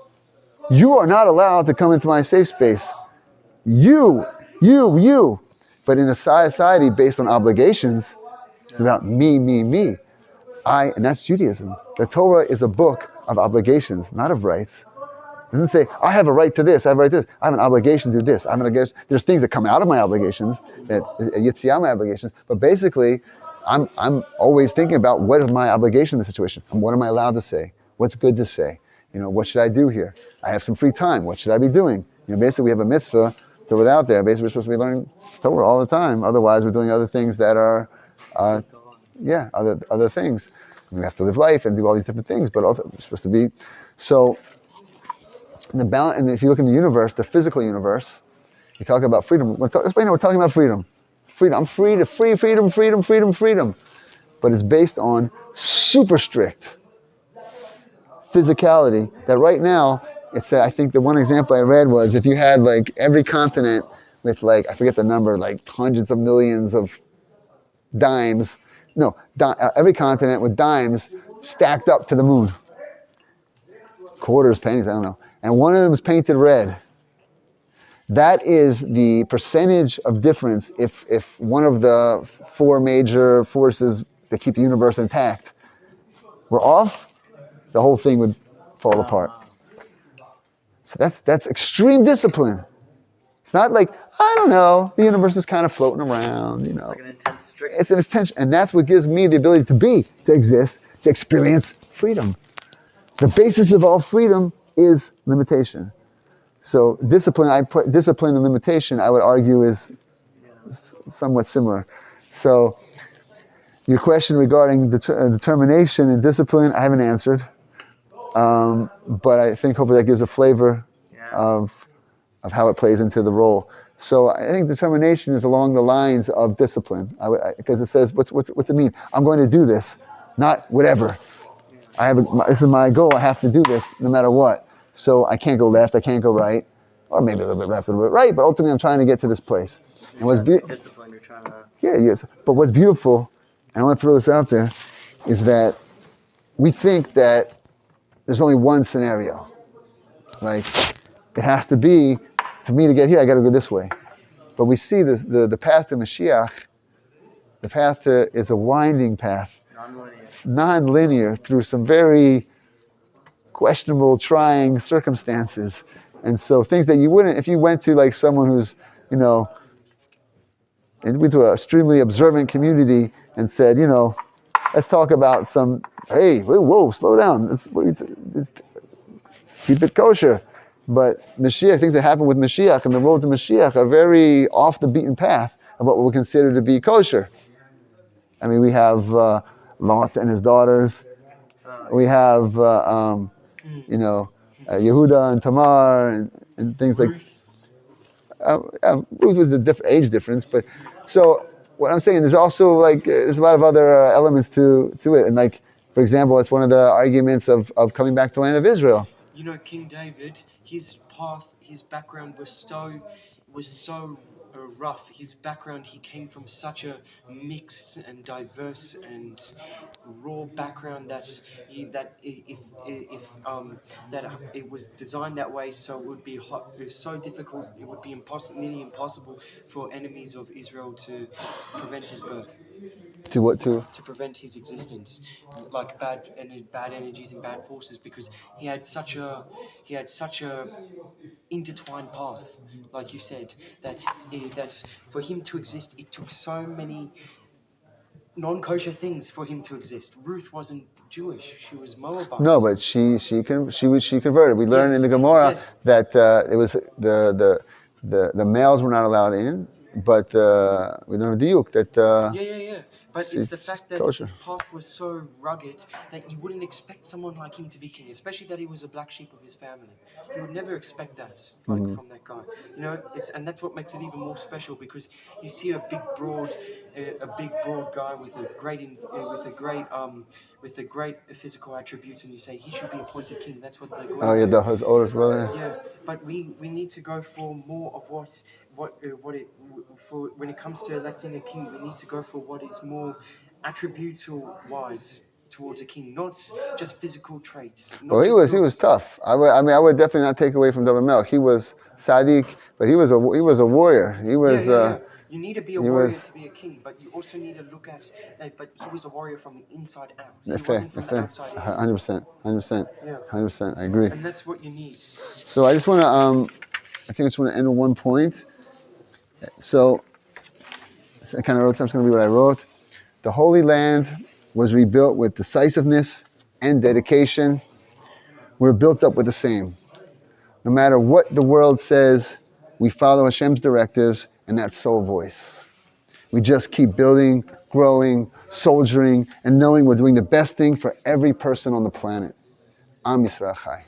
[SPEAKER 1] You are not allowed to come into my safe space. You. But in a society based on obligations, it's about me. And that's Judaism. The Torah is a book of obligations, not of rights. It doesn't say, I have a right to this, I have a right to this. I have an obligation to do this. There's things that come out of my obligations, that yitziyah my obligations, but basically, I'm always thinking about what is my obligation in the situation, and what am I allowed to say? What's good to say? What should I do here? I have some free time. What should I be doing? Basically, we have a mitzvah, throw it out there. Basically, we're supposed to be learning Torah all the time. Otherwise, we're doing other things that are, other things. We have to live life and do all these different things, but also we're supposed to be. So, the balance, and if you look in the universe, the physical universe, you talk about freedom. We're talking about freedom. Freedom. I'm free to freedom. But it's based on super strict physicality. That right now, I think the one example I read was if you had like every continent with I forget the number, like hundreds of millions of dimes. No, every continent with dimes stacked up to the moon. Quarters, pennies, I don't know. And one of them is painted red. That is the percentage of difference if one of the four major forces that keep the universe intact were off, the whole thing would fall apart. So that's extreme discipline. It's not like, I don't know, the universe is kind of floating around,
[SPEAKER 5] It's like an intense strict.
[SPEAKER 1] It's an intense, and that's what gives me the ability to exist, to experience freedom. The basis of all freedom is limitation. So discipline and limitation, I would argue, is somewhat similar. So your question regarding determination and discipline, I haven't answered. But I think hopefully that gives a flavor of how it plays into the role. So I think determination is along the lines of discipline, because it says, what's it mean? I'm going to do this, not whatever. This is my goal. I have to do this no matter what. So I can't go left. I can't go right, or maybe a little bit left, a little bit right. But ultimately, I'm trying to get to this place. And what's
[SPEAKER 5] discipline you're trying to.
[SPEAKER 1] Yeah, yes. But what's beautiful, and I want to throw this out there, is that we think that there's only one scenario. Like it has to be, for me to get here, I got to go this way. But we see this: the path to Mashiach, the path is a winding path. Non-linear through some very questionable, trying circumstances. And so things that you wouldn't, if you went to like someone who's, went to an extremely observant community and said, let's talk about hey, whoa, slow down. Let's keep it kosher. But Mashiach, things that happen with Mashiach and the road to Mashiach are very off the beaten path of what we consider to be kosher. I mean, we have Lot and his daughters We have, Yehuda and Tamar and things like. Ruth was the age difference, but so what I'm saying, there's also like there's a lot of other elements to it, and like for example, it's one of the arguments of coming back to the land of Israel.
[SPEAKER 2] You know, King David, his path, his background was so rough. His background, he came from such a mixed and diverse and raw background that it was designed that way, so it would be so difficult. It would be nearly impossible for enemies of Israel to prevent his birth.
[SPEAKER 1] To what to?
[SPEAKER 2] To prevent his existence, like bad energies and bad forces, because he had such a intertwined path, like you said, that for him to exist, it took so many non-kosher things for him to exist. Ruth wasn't Jewish; she was Moabite.
[SPEAKER 1] No, but she converted. We learned in the Gemara that it was the males were not allowed in, but we learned diuk that.
[SPEAKER 2] Yeah. But it's the fact that his path was so rugged that you wouldn't expect someone like him to be king, especially that he was a black sheep of his family. You would never expect that, from that guy. And that's what makes it even more special, because you see a big broad guy with a great physical attributes, and you say he should be appointed king. That's what the
[SPEAKER 1] his oldest brother.
[SPEAKER 2] Yeah, but we need to go for more of when it comes to electing a king, we need to go for what is more attributable wise towards a king, not just physical traits.
[SPEAKER 1] Well, he was tough. I would definitely not take away from David Melech. He was Sadiq, but he was a warrior. He was.
[SPEAKER 2] You need to be a warrior to be a king, but you also need to look at. But he was a warrior from the inside out. He wasn't from the outside in.
[SPEAKER 1] 100%. 100%. I agree.
[SPEAKER 2] And that's what you need.
[SPEAKER 1] So I just want to. I think I just want to end on one point. So I kind of wrote. So it's going to be what I wrote. The Holy Land was rebuilt with decisiveness and dedication. We're built up with the same. No matter what the world says, we follow Hashem's directives, and that soul voice. We just keep building, growing, soldiering, and knowing we're doing the best thing for every person on the planet. Am Yisrael Chai.